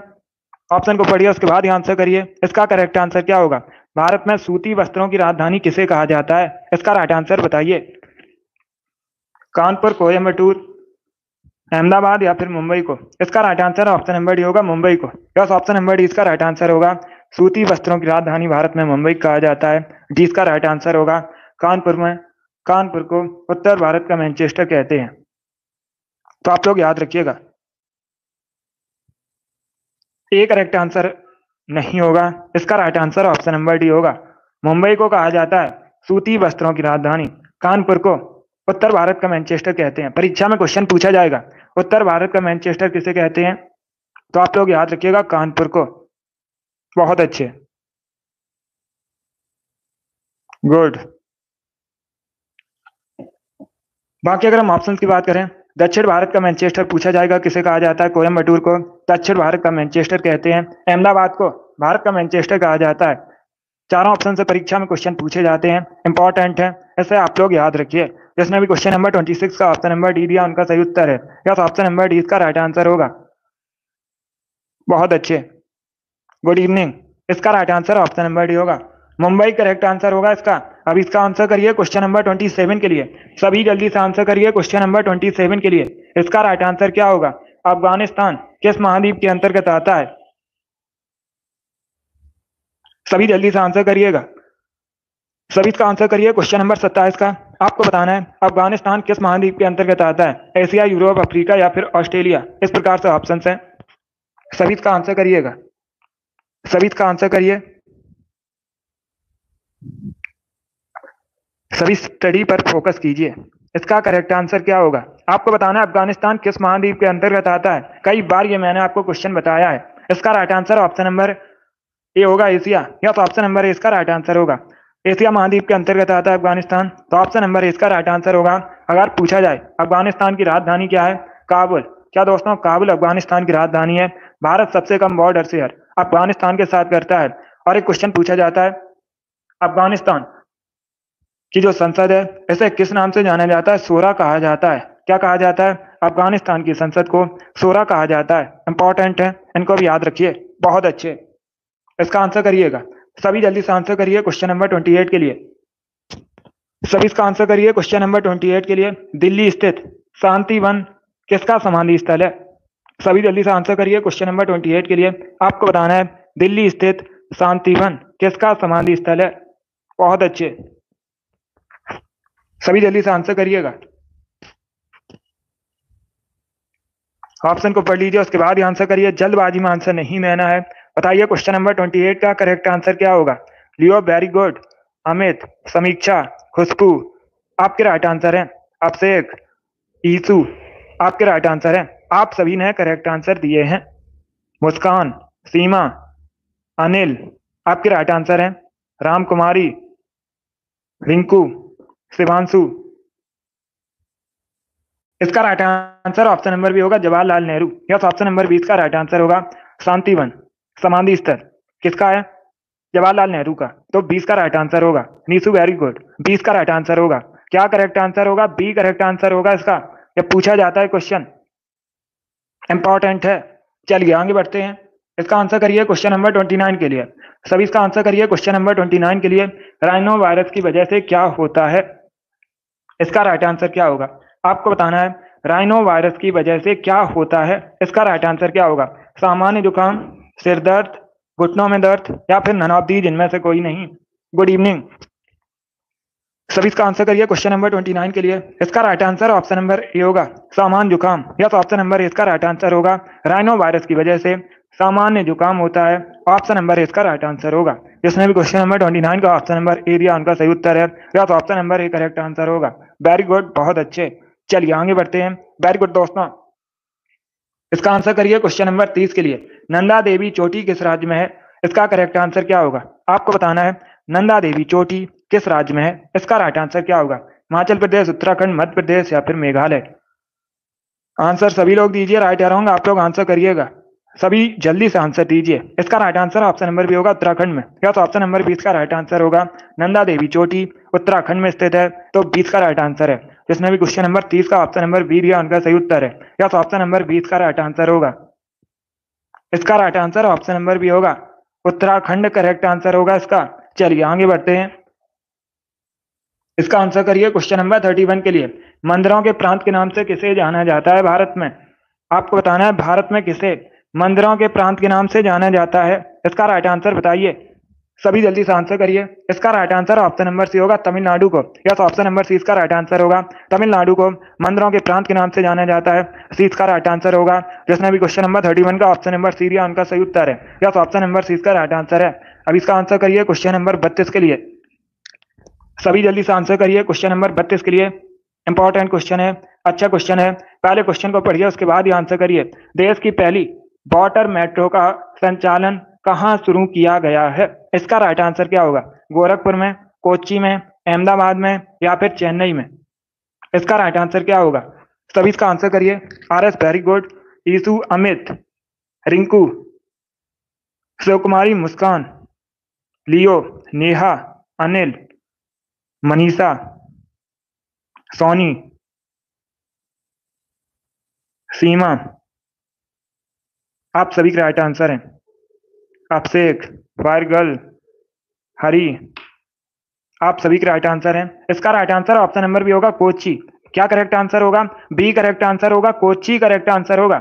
ऑप्शन को पढ़िए, उसके बाद ही आंसर करिए। इसका करेक्ट आंसर क्या होगा। भारत में सूती वस्त्रों की राजधानी किसे कहा जाता है, इसका राइट आंसर बताइए। कानपुर, कोयम्बटूर, अहमदाबाद या फिर मुंबई को। इसका right answer option number D होगा, मुंबई को। यस, ऑप्शन नंबर डी इसका राइट आंसर होगा। सूती वस्त्रों की राजधानी भारत में मुंबई कहा जाता है। डी इसका राइट आंसर होगा। कानपुर को उत्तर भारत का मैनचेस्टर कहते हैं, तो आप लोग याद रखिएगा। ए करेक्ट आंसर नहीं होगा, इसका right answer option number D होगा। मुंबई को कहा जाता है सूती वस्त्रों की राजधानी। कानपुर को उत्तर भारत का मैनचेस्टर कहते हैं। परीक्षा में क्वेश्चन पूछा जाएगा उत्तर भारत का मैनचेस्टर किसे कहते हैं, तो आप लोग याद रखिएगा कानपुर को। बहुत अच्छे, गुड। बाकी अगर हम ऑप्शंस की बात करें, दक्षिण भारत का मैनचेस्टर पूछा जाएगा किसे कहा जाता है, कोयम्बटूर को दक्षिण भारत का मैनचेस्टर कहते हैं। अहमदाबाद को भारत का मैनचेस्टर कहा जाता है। चारों ऑप्शन से परीक्षा में क्वेश्चन पूछे जाते हैं, इंपॉर्टेंट है, ऐसे आप लोग याद रखिए। जिसने भी क्वेश्चन नंबर 26 का ऑप्शन नंबर डी दिया उनका सही उत्तर है। यस, ऑप्शन नंबर डी इसका राइट आंसर होगा। बहुत अच्छे, गुड इवनिंग। इसका right answer option number D होगा, मुंबई करेक्ट आंसर होगा इसका। अब इसका आंसर करिए क्वेश्चन नंबर 27 के लिए। सभी जल्दी से आंसर करिए क्वेश्चन नंबर 27 के लिए। इसका राइट आंसर क्या होगा। अफगानिस्तान किस महाद्वीप के अंतर्गत आता है। सभी जल्दी से आंसर करिएगा। सभी इसका आंसर करिए क्वेश्चन नंबर 27 का। आपको बताना है अफगानिस्तान किस महाद्वीप के अंतर्गत आता है, एशिया, यूरोप, अफ्रीका या फिर ऑस्ट्रेलिया। इस प्रकार से ऑप्शन है, सभी इसका आंसर करिएगा, सभी इसका आंसर करिए, सभी स्टडी पर फोकस कीजिए। इसका करेक्ट आंसर क्या होगा? आपको बताना है अफगानिस्तान किस महाद्वीप के अंतर्गत आता है। कई बार ये मैंने आपको क्वेश्चन बताया है। इसका right answer option number A होगा, एशिया। या तो ऑप्शन नंबर ए इसका राइट आंसर होगा। एशिया महाद्वीप के अंतर्गत आता है अफगानिस्तान, तो ऑप्शन नंबर ए इसका राइट आंसर होगा। अगर पूछा जाए अफगानिस्तान की राजधानी क्या है, काबुल। क्या दोस्तों, काबुल अफगानिस्तान की राजधानी है। भारत सबसे कम बॉर्डर शेयर अफगानिस्तान के साथ करता है। और एक क्वेश्चन पूछा जाता है अफगानिस्तान की जो संसद है इसे किस नाम से जाना जाता है? शोरा कहा जाता है। क्या कहा जाता है? अफगानिस्तान की संसद को शोरा कहा जाता है। इंपॉर्टेंट है, इनको भी याद रखिए, बहुत अच्छे। इसका आंसर करिएगा, सभी जल्दी से आंसर करिए क्वेश्चन नंबर 28 के लिए। सभी इसका आंसर करिए क्वेश्चन नंबर 28 के लिए। दिल्ली स्थित शांति वन किसका समाधि स्थल है? सभी जल्दी से आंसर करिए क्वेश्चन नंबर 28 के लिए। आपको बताना है दिल्ली स्थित शांति वन किसका समाधि स्थल है। बहुत अच्छे, सभी जल्दी से आंसर करिएगा। ऑप्शन को पढ़ लीजिए, उसके बाद ही आंसर करिए, जल्दबाजी में आंसर नहीं देना है। बताइए क्वेश्चन नंबर 28 का करेक्ट आंसर क्या होगा? लियो, वेरी गुड। अमित, समीक्षा, खुशबू आपके राइट आंसर है। अभिषेक, ईसु आपके राइट आंसर है। आप सभी ने करेक्ट आंसर दिए हैं। मुस्कान, सीमा, अनिल आपके राइट आंसर है। राम कुमारी, रिंकू, शिवांशु इसका right answer option number B होगा, Jawaharlal Nehru. Yes, option number 20 का राइट आंसर होगा शांतिवन समाधि स्थल किसका है? जवाहरलाल नेहरू का। तो 20 का राइट आंसर होगा। नीसू, वेरी गुड, 20 का राइट आंसर होगा। क्या करेक्ट आंसर होगा? बी करेक्ट आंसर होगा इसका। जब पूछा जाता है क्वेश्चन, इंपॉर्टेंट है। चलिए आगे बढ़ते हैं। इसका आंसर करिए क्वेश्चन नंबर 29 के लिए। सभी इसका आंसर करिए क्वेश्चन नंबर 29 के लिए। राइनो वायरस की वजह से क्या होता है? इसका राइट आंसर क्या होगा? आपको बताना है राइनो वायरस की वजह से क्या होता है। इसका राइट आंसर क्या होगा? सामान्य जुकाम, सिर दर्द, घुटनों में दर्द या फिर नन ऑफ दी, जिनमें से कोई नहीं। गुड इवनिंग, सभी इसका आंसर करिए क्वेश्चन नंबर 29 के लिए। इसका right answer option number A होगा, सामान्य जुकाम। यस, ऑप्शन नंबर ए इसका राइट आंसर होगा। राइनो वायरस की वजह से सामान्य जुकाम होता है। ऑप्शन नंबर ए इसका राइट आंसर होगा। जिसने भी क्वेश्चन नंबर 29 का ऑप्शन नंबर ए दिया उनका सही उत्तर है। Yes, option number A correct answer होगा। वेरी गुड, बहुत अच्छे। चलिए आगे बढ़ते हैं। वेरी गुड दोस्तों, इसका आंसर करिए क्वेश्चन नंबर 30 के लिए। नंदा देवी चोटी किस राज्य में है? इसका करेक्ट आंसर क्या होगा? आपको बताना है नंदा देवी चोटी किस राज्य में है। इसका राइट आंसर क्या होगा? हिमाचल प्रदेश, उत्तराखंड, मध्य प्रदेश या फिर मेघालय। आंसर सभी लोग दीजिए, राइट या रॉन्ग आप लोग आंसर करिएगा। सभी जल्दी से आंसर दीजिए। इसका right answer option number B होगा, उत्तराखंड में। या तो ऑप्शन नंबर 20 का राइट आंसर होगा। नंदा देवी चोटी उत्तराखंड में स्थित है, तो 20 का राइट आंसर है। जिसने भी क्वेश्चन नंबर 30 का ऑप्शन नंबर बी दिया उनका सही उत्तर है। या तो ऑप्शन नंबर 20 का राइट आंसर होगा। इसका right answer option number B होगा, उत्तराखंड करेक्ट आंसर होगा इसका। चलिए आगे बढ़ते हैं। इसका आंसर करिए क्वेश्चन नंबर 31 के लिए। मंदिरों के प्रांत के नाम से किसे जाना जाता है भारत में? आपको बताना है भारत में किसे मंदिरों के प्रांत के नाम से जाना जाता है। इसका राइट आंसर बताइए, सभी जल्दी से आंसर करिए। इसका right answer option number C होगा, तमिलनाडु को। यस, ऑप्शन नंबर सी इसका राइट आंसर होगा। तमिलनाडु को मंदिरों के प्रांत के नाम से जाना जाता है। सी इसका राइट आंसर होगा। जिसने भी क्वेश्चन नंबर 31 का ऑप्शन नंबर सी दिया उनका सही उत्तर है। यस, ऑप्शन नंबर सी इसका राइट आंसर है। अब इसका आंसर करिए क्वेश्चन नंबर 32 के लिए। सभी जल्दी से आंसर करिए क्वेश्चन नंबर 32 के लिए। इंपॉर्टेंट क्वेश्चन है, अच्छा क्वेश्चन है। पहले क्वेश्चन को पढ़िए, उसके बाद ही आंसर करिए। देश की पहली वाटर मेट्रो का संचालन कहाँ शुरू किया गया है? इसका राइट आंसर क्या होगा? गोरखपुर में, कोच्चि में, अहमदाबाद में या फिर चेन्नई में। इसका राइट आंसर क्या होगा? सभी इसका आंसर करिए। R S, very good. ईसु, अमित, रिंकू, शिव कुमारी, मुस्कान, लियो, नेहा, अनिल, मनीषा, सोनी, सीमा आप सभी के राइट आंसर हैं। अभिषेक, वायरगल, हरी आप सभी के राइट आंसर हैं। इसका right answer option number B होगा, कोच्चि। क्या करेक्ट आंसर होगा? बी करेक्ट आंसर होगा, कोच्चि करेक्ट आंसर होगा।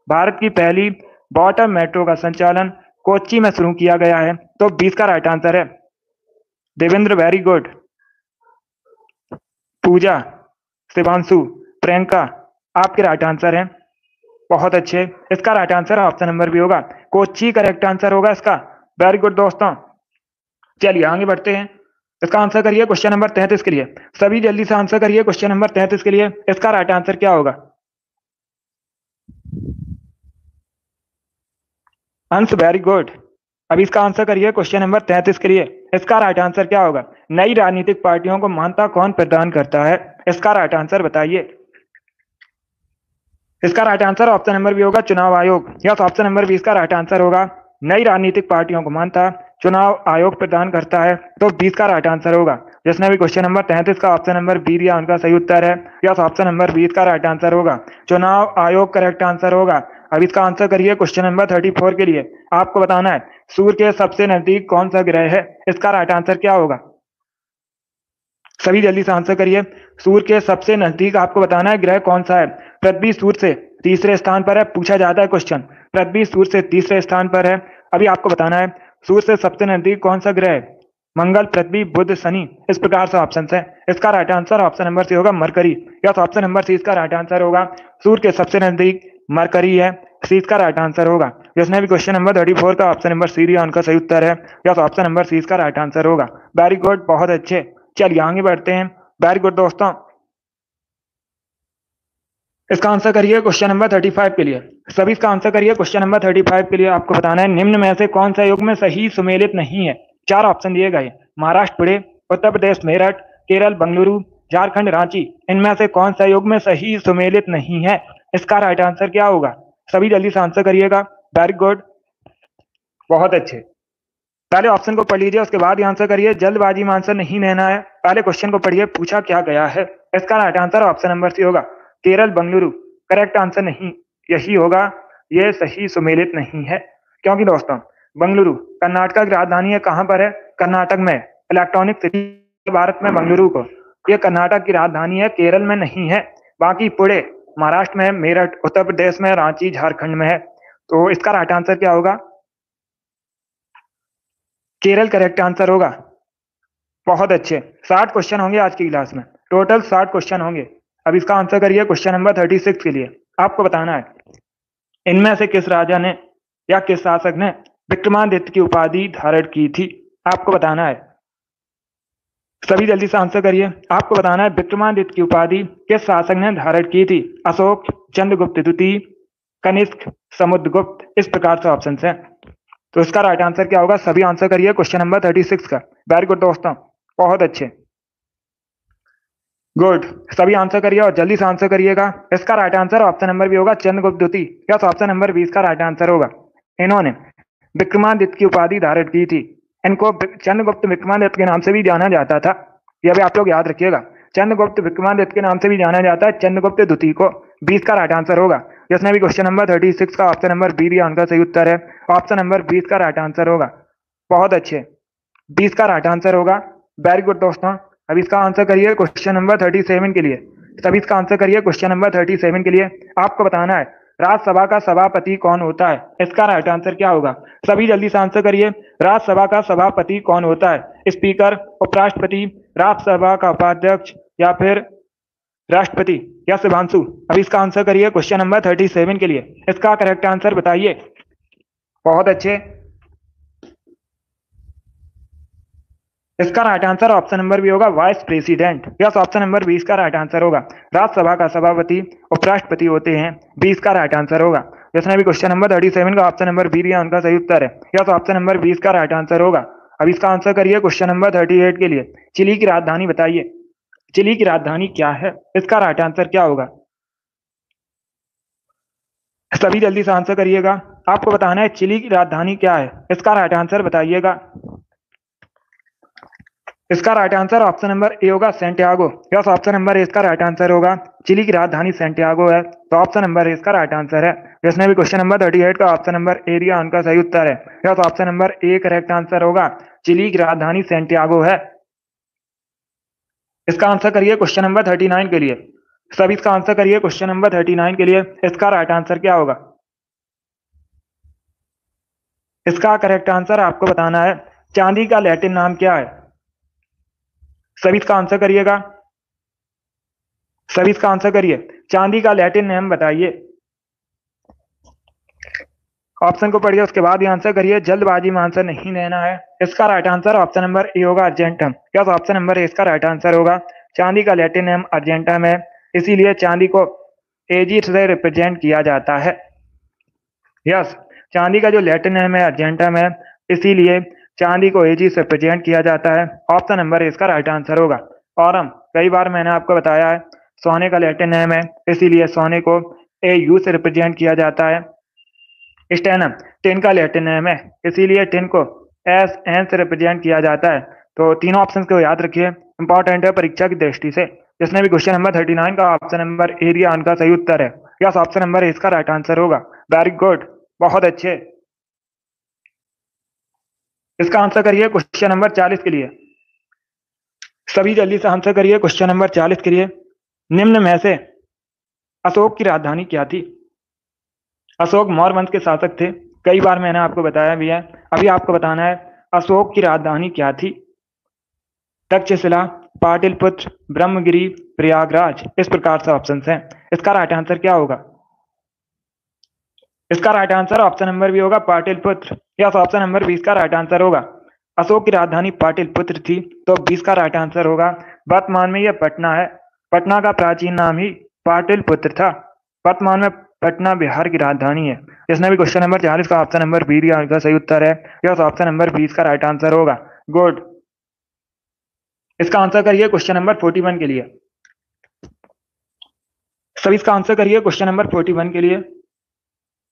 भारत की पहली वाटर मेट्रो का संचालन कोच्चि में शुरू किया गया है, तो 20 का राइट आंसर है। Devendra, very good. पूजा, शिवांशु, प्रियंका आपके राइट आंसर हैं। बहुत अच्छे। इसका right answer option number B होगा, कोच्चि करेक्ट आंसर होगा इसका। वेरी गुड दोस्तों, चलिए आगे बढ़ते हैं। इसका आंसर करिए क्वेश्चन नंबर 33 के लिए। सभी जल्दी से आंसर करिए क्वेश्चन नंबर 33 के लिए। इसका राइट आंसर क्या होगा? अंश वेरी गुड। अब इसका आंसर करिए क्वेश्चन नंबर 33 के लिए। इसका राइट आंसर क्या होगा? नई राजनीतिक पार्टियों को मान्यता कौन प्रदान करता है? इसका राइट आंसर बताइए। इसका right answer option number B होगा, चुनाव आयोग। यस, ऑप्शन नंबर बी इसका राइट आंसर होगा। नई राजनीतिक पार्टियों को मान्यता चुनाव आयोग प्रदान करता है, तो 20 का राइट आंसर होगा। जिसने भी क्वेश्चन नंबर 33 का ऑप्शन नंबर बी दिया उनका सही उत्तर है। यस, ऑप्शन नंबर 20 का राइट आंसर होगा, चुनाव आयोग करेक्ट आंसर होगा। अब इसका आंसर करिए क्वेश्चन नंबर 34 के लिए। आपको बताना है सूर्य के सबसे नजदीक कौन सा ग्रह है? इसका राइट आंसर क्या होगा? सभी जल्दी से आंसर करिए। सूर्य के सबसे नजदीक आपको बताना है ग्रह कौन सा है। पृथ्वी सूर्य से तीसरे स्थान पर है, पूछा जाता है क्वेश्चन। पृथ्वी सूर्य से तीसरे स्थान पर है। अभी आपको बताना है सूर्य से सबसे नजदीक कौन सा ग्रह है। मंगल, पृथ्वी, बुध, शनि, इस प्रकार से ऑप्शन है। इसका right answer option number C होगा, mercury. Yes, option number C इसका राइट आंसर होगा। सूर्य के सबसे नजदीक मरकरी है, सी इसका राइट आंसर होगा। जिसने भी क्वेश्चन नंबर 34 का ऑप्शन नंबर सी दिया उनका सही उत्तर है। यस, ऑप्शन नंबर सी इसका राइट आंसर होगा। वेरी गुड, बहुत अच्छे। चलिए आगे बढ़ते हैं। वेरी गुड दोस्तों, इसका आंसर करिए क्वेश्चन नंबर 35 के लिए। सभी इसका आंसर करिए क्वेश्चन नंबर 35 के लिए। आपको बताना है निम्न में से कौन सा युग्म सही सुमेलित नहीं है। चार ऑप्शन दिए गए, महाराष्ट्र पुणे, उत्तर प्रदेश मेरठ, केरल बंगलुरु, झारखंड रांची। इनमें से कौन सा युग्म सही सुमेलित नहीं है? इसका राइट आंसर क्या होगा? सभी जल्दी से आंसर करिएगा। वेरी गुड, बहुत अच्छे। पहले ऑप्शन को पढ़ लीजिए, उसके बाद ही आंसर करिए। जल्दबाजी में आंसर नहीं देना है, पहले क्वेश्चन को पढ़िए पूछा क्या गया है। इसका right answer option number C होगा, केरल बंगलुरु। करेक्ट आंसर नहीं, यही होगा, ये सही सुमेलित नहीं है। क्योंकि दोस्तों बंगलुरु कर्नाटक की राजधानी है। कहां पर है? कर्नाटक में। इलेक्ट्रॉनिक सिटी भारत में बंगलुरु को, ये कर्नाटक की राजधानी है, केरल में नहीं है। बाकी पुणे महाराष्ट्र में, मेरठ उत्तर प्रदेश में, रांची झारखंड में है। तो इसका राइट आंसर क्या होगा? केरल करेक्ट आंसर होगा। बहुत अच्छे। 60 क्वेश्चन होंगे आज की क्लास में, टोटल 60 क्वेश्चन होंगे। अब इसका आंसर करिए क्वेश्चन नंबर 36 के लिए। आपको बताना है इनमें से किस राजा ने या किस शासक ने विक्रमादित्य की उपाधि धारण की थी। आपको बताना है, सभी जल्दी से आंसर करिए। आपको बताना है विक्रमादित्य की उपाधि किस शासक ने धारण की थी। अशोक, चंद्रगुप्त द्वितीय, कनिष्क, समुद्रगुप्त, इस प्रकार से ऑप्शन है। तो इसका राइट आंसर क्या होगा? सभी आंसर करिए क्वेश्चन नंबर 36 का। वेरी गुड दोस्तों, बहुत अच्छे, गुड। सभी आंसर करिए और जल्दी से आंसर करिएगा। इसका राइट आंसर ऑप्शन नंबर भी होगा, चंद्रगुप्त द्वितीय। यस, ऑप्शन नंबर 20 का राइट आंसर होगा। इन्होंने विक्रमादित्य की उपाधि धारण की थी। इनको चंद्रगुप्त विक्रमादित्य के नाम से भी जाना जाता था, यह भी आप लोग याद रखिएगा। चंद्रगुप्त विक्रमादित्य के नाम से भी जाना जाता है चंद्रगुप्त द्वितीय को। 20 का राइट आंसर होगा। जिसने भी क्वेश्चन नंबर 36 का ऑप्शन नंबर बी दिया उनका सही उत्तर है। ऑप्शन नंबर 20 का राइट आंसर होगा। बहुत अच्छे, 20 का राइट आंसर होगा। वेरी गुड दोस्तों, अब इसका आंसर करिए क्वेश्चन नंबर 37 के लिए। तभी इसका आंसर करिए क्वेश्चन नंबर 37 के लिए। आपको बताना है राज्यसभा का सभापति कौन होता है। इसका राइट आंसर क्या होगा? सभी जल्दी से आंसर करिए। राज्यसभा का सभापति कौन होता है? स्पीकर, उपराष्ट्रपति, राज्यसभा का उपाध्यक्ष, या फिर राष्ट्रपति, या शुभांशु। अब इसका आंसर करिए क्वेश्चन नंबर 37 के लिए। इसका करेक्ट आंसर बताइए। बहुत अच्छे, इसका राइट आंसर ऑप्शन नंबर भी होगा, vice president. Yes, option number 20 का राइट आंसर होगा। राज्यसभा का सभापति उपराष्ट्रपति होते हैं। 20 का राइट आंसर होगा। जिसने भी क्वेश्चन नंबर 37 का ऑप्शन नंबर बी दिया उनका सही उत्तर है। यस, ऑप्शन नंबर 20 का राइट आंसर होगा। अब इसका आंसर करिए क्वेश्चन नंबर 38 के लिए। चिली की राजधानी बताइए। चिली की राजधानी क्या है? इसका राइट आंसर क्या होगा? सभी जल्दी से आंसर करिएगा। आपको बताना है चिली की राजधानी क्या है। इसका राइट आंसर बताइएगा। इसका right answer option number A होगा, Santiago. Yes, option number A इसका राइट आंसर होगा। चिली की राजधानी सैंटियागो है, तो ऑप्शन नंबर ए इसका राइट आंसर है। जिसने भी क्वेश्चन नंबर 38 का ऑप्शन नंबर ए दिया उनका सही उत्तर है। Yes, option number A correct answer होगा। चिली की राजधानी सैंटियागो है। इसका आंसर करिए क्वेश्चन नंबर 39 के लिए। सभी इसका आंसर करिए क्वेश्चन नंबर 39 के लिए। इसका राइट आंसर क्या होगा? इसका करेक्ट आंसर आपको बताना है चांदी का लैटिन नाम क्या है। सभी इसका आंसर करिएगा। सभी इसका आंसर करिए। चांदी का लैटिन नेम बताइए। ऑप्शन को पढ़िए, उसके बाद ही आंसर करिए, जल्दबाजी में आंसर नहीं देना है। इसका right answer option number A होगा, अर्जेंटम। क्या ऑप्शन नंबर ए इसका राइट आंसर होगा? चांदी का लैटिन नेम अर्जेंटम है, इसीलिए चांदी को एजी से रिप्रेजेंट किया जाता है। यस, चांदी का जो लैटिन नेम है अर्जेंटम है, इसीलिए चांदी को एजी से रिप्रेजेंट किया जाता है। ऑप्शन नंबर इसका राइट आंसर होगा। और हम कई बार मैंने आपको बताया है, सोने का लैटिन नेम है, इसीलिए सोने को AU से रिप्रेजेंट किया जाता है। स्टेनम टिन का लैटिन नेम है, इसीलिए टिन को SN से रिप्रेजेंट किया जाता है। तो तीनों ऑप्शन को याद रखिए, इंपॉर्टेंट है परीक्षा की दृष्टि से। जिसने भी क्वेश्चन नंबर 39 का ऑप्शन नंबर ए दिया, उनका सही उत्तर है। यस, ऑप्शन नंबर इसका राइट आंसर होगा। वेरी गुड, बहुत अच्छे। इसका आंसर करिए क्वेश्चन नंबर 40 के लिए। सभी जल्दी से आंसर करिए क्वेश्चन नंबर 40 के लिए। निम्न में से अशोक की राजधानी क्या थी? अशोक मौर्य वंश के शासक थे, कई बार मैंने आपको बताया भी है। अभी आपको बताना है अशोक की राजधानी क्या थी। तक्षशिला, पाटलिपुत्र, ब्रह्मगिरी, प्रयागराज, इस प्रकार से ऑप्शन हैं। इसका राइट आंसर क्या होगा? इसका right answer option number B होगा, पाटलिपुत्र। यस, ऑप्शन नंबर 20 का राइट आंसर होगा। अशोक की राजधानी पाटलिपुत्र थी, तो 20 का राइट आंसर होगा। वर्तमान में यह पटना है। पटना का प्राचीन नाम ही पाटलिपुत्र था। वर्तमान में पटना बिहार की राजधानी है। जिसने भी क्वेश्चन नंबर 40 का ऑप्शन नंबर बी दिया, उनका सही उत्तर है। यस, ऑप्शन नंबर 20 का राइट आंसर होगा। गुड। इसका आंसर करिए क्वेश्चन नंबर 41 के लिए। सभी इसका आंसर करिए क्वेश्चन नंबर 41 के लिए।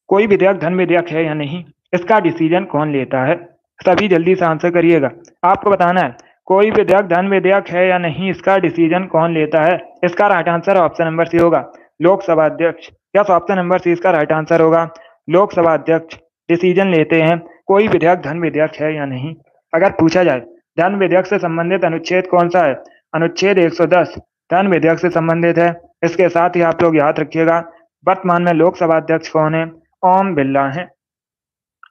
कोई विधेयक धन विधेयक है या नहीं, इसका डिसीजन कौन लेता है? सभी जल्दी से आंसर करिएगा। आपको बताना है कोई विधेयक धन विधेयक है या नहीं, इसका डिसीजन कौन लेता है। इसका right answer option number C होगा, लोकसभा अध्यक्ष। यस, ऑप्शन नंबर सी इसका राइट आंसर होगा। लोकसभा अध्यक्ष डिसीजन लेते हैं कोई विधेयक धन विधेयक है या नहीं। अगर पूछा जाए धन विधेयक से संबंधित अनुच्छेद कौन सा है, अनुच्छेद 110 धन विधेयक से संबंधित है। इसके साथ ही आप लोग याद रखिएगा वर्तमान में लोकसभा अध्यक्ष कौन है, ओम बिरला है।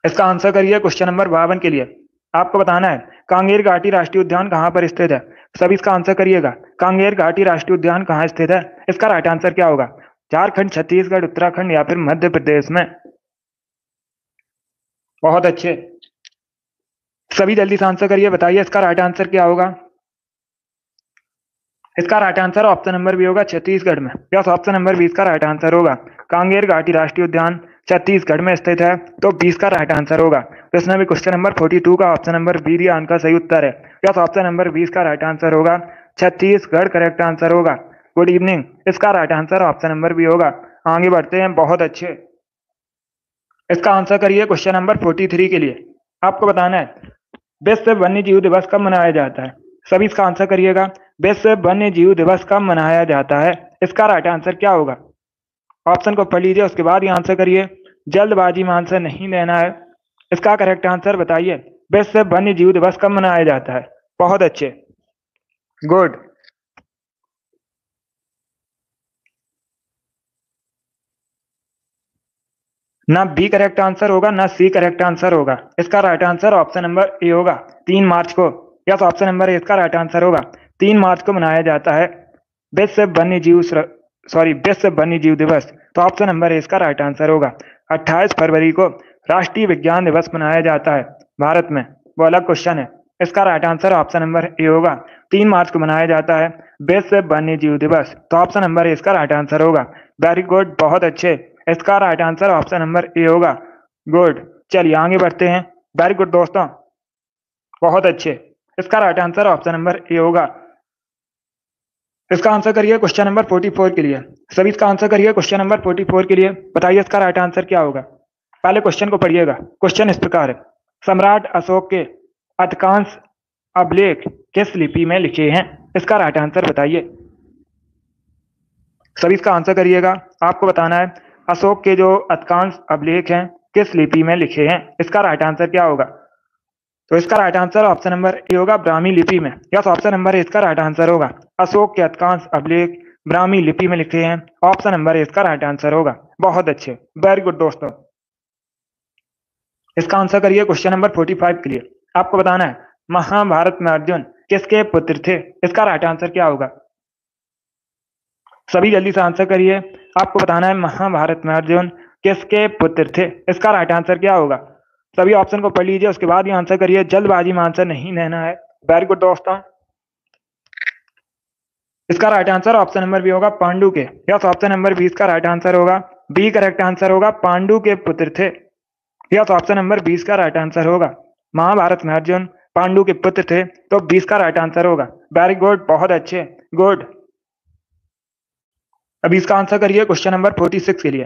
इसका आंसर करिए क्वेश्चन नंबर 52 के लिए। आपको बताना है कांगेर घाटी राष्ट्रीय उद्यान कहां पर स्थित है। सभी इसका आंसर करिएगा, कांगेर घाटी राष्ट्रीय उद्यान कहां स्थित है। इसका राइट आंसर क्या होगा? झारखंड, छत्तीसगढ़, उत्तराखंड या फिर मध्य प्रदेश में। बहुत अच्छे, सभी जल्दी से आंसर करिए, बताइए इसका राइट आंसर क्या होगा। इसका right answer option number B होगा, छत्तीसगढ़ में। यस, ऑप्शन नंबर 20 का राइट आंसर होगा। कांगेर घाटी राष्ट्रीय उद्यान छत्तीसगढ़ में स्थित है, तो 20 का राइट आंसर होगा। तो इसमें भी क्वेश्चन नंबर 42 का ऑप्शन नंबर बी दिया, उनका सही उत्तर है। यस, ऑप्शन नंबर 20 का राइट आंसर होगा, छत्तीसगढ़ करेक्ट आंसर होगा। गुड इवनिंग, इसका right answer option number B होगा। आगे बढ़ते हैं, बहुत अच्छे। इसका आंसर करिए क्वेश्चन नंबर 43 के लिए। आपको बताना है विश्व वन्य जीव दिवस कब मनाया जाता है। सभी इसका आंसर करिएगा, विश्व वन्य जीव दिवस कब मनाया जाता है। इसका राइट आंसर क्या होगा? ऑप्शन को पढ़ लीजिए, उसके बाद ही आंसर करिए, जल्दबाजी में आंसर नहीं देना है। इसका करेक्ट आंसर बताइए, विश्व वन्य जीव दिवस कब मनाया जाता है। बहुत अच्छे, गुड। ना बी करेक्ट आंसर होगा, ना सी करेक्ट आंसर होगा। इसका right answer option number A होगा, 3 मार्च को। यस, ऑप्शन नंबर ए इसका राइट आंसर होगा। 3 मार्च को मनाया जाता है विश्व वन्य जीव दिवस। तो ऑप्शन नंबर ए इसका राइट आंसर होगा। 28 फरवरी को राष्ट्रीय विज्ञान दिवस मनाया जाता है भारत में, वो अलग क्वेश्चन है। इसका right answer option number A होगा, 3 मार्च को मनाया जाता है विश्व वन्य जीव दिवस। तो ऑप्शन नंबर ए इसका राइट आंसर होगा। वेरी गुड, बहुत अच्छे। इसका right answer option number A होगा। गुड, चलिए आगे बढ़ते हैं। वेरी गुड दोस्तों, बहुत अच्छे। इसका right answer option number A होगा। इसका आंसर करिए क्वेश्चन नंबर 44 के लिए। सभी इसका आंसर करिए क्वेश्चन नंबर 44 के लिए। बताइए इसका राइट आंसर क्या होगा। पहले क्वेश्चन को पढ़िएगा। क्वेश्चन इस प्रकार है, सम्राट अशोक के अधिकांश अभिलेख किस लिपि में लिखे हैं। इसका राइट आंसर बताइए। सभी इसका आंसर करिएगा। आपको बताना है अशोक के जो अधिकांश अभिलेख हैं किस लिपि में लिखे हैं। इसका राइट आंसर क्या होगा? तो इसका right answer option number A होगा, ब्राह्मी लिपि में। यस, ऑप्शन नंबर ए इसका राइट आंसर होगा। अशोक के अधिकांश अभिलेख ब्राह्मी लिपि में लिखे हैं। ऑप्शन नंबर ए इसका राइट आंसर होगा। बहुत अच्छे, वेरी गुड दोस्तों। इसका आंसर करिए क्वेश्चन नंबर 45 के लिए। आपको बताना है महाभारत में अर्जुन किसके पुत्र थे। इसका राइट आंसर क्या होगा? सभी जल्दी से आंसर करिए। आपको बताना है महाभारत में अर्जुन किसके पुत्र थे। इसका राइट आंसर क्या होगा? सभी ऑप्शन को पढ़ लीजिए, उसके बाद ही आंसर करिए, जल्दबाजी में आंसर नहीं लेना है। वेरी गुड दोस्तों। इसका right answer option number B होगा, पांडु के। यस, ऑप्शन नंबर बी इसका राइट आंसर होगा। बी करेक्ट आंसर होगा, पांडु के पुत्र थे। यस, ऑप्शन नंबर 20 का राइट आंसर होगा। महाभारत में अर्जुन पांडु के पुत्र थे, तो 20 का राइट आंसर होगा। वेरी गुड, बहुत अच्छे, गुड। अब इसका आंसर करिए क्वेश्चन नंबर 46 के लिए।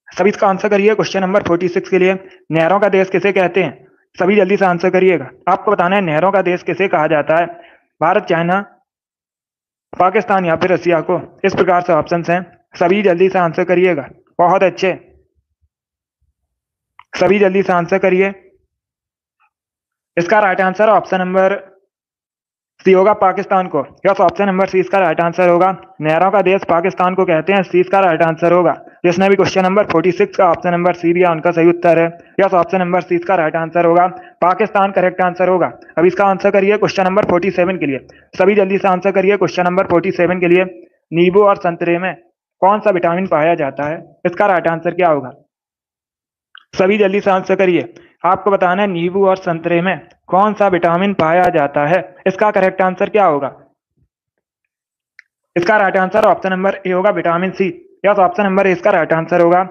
सभी इसका आंसर करिए क्वेश्चन नंबर 46 के लिए। नहरों का देश किसे कहते हैं? सभी जल्दी से आंसर करिएगा। आपको बताना है नहरों का देश किसे कहा जाता है। भारत, चाइना, पाकिस्तान या फिर रसिया को। इस प्रकार से ऑप्शन हैं, सभी जल्दी से आंसर करिएगा। बहुत अच्छे, सभी जल्दी से आंसर करिए। इसका right answer option number C होगा, पाकिस्तान को। यस, ऑप्शन नंबर सी इसका राइट आंसर होगा। नहरों का देश पाकिस्तान को कहते हैं, सी इसका राइट आंसर होगा। जिसने भी क्वेश्चन नंबर 46 का ऑप्शन नंबर सी दिया, उनका सही उत्तर है। यस, ऑप्शन नंबर सी इसका राइट आंसर होगा, पाकिस्तान करेक्ट आंसर होगा। अब इसका आंसर करिए क्वेश्चन नंबर 47 के लिए। सभी जल्दी से आंसर करिए क्वेश्चन नंबर 47 के लिए। नींबू और संतरे में कौन सा विटामिन पाया जाता है? इसका राइट आंसर क्या होगा? सभी जल्दी से आंसर करिए। आपको बताना है नींबू और संतरे में कौन सा विटामिन पाया जाता है। इसका करेक्ट आंसर क्या होगा? इसका right answer option number A होगा, vitamin C. Yes, option number A इसका राइट आंसर होगा।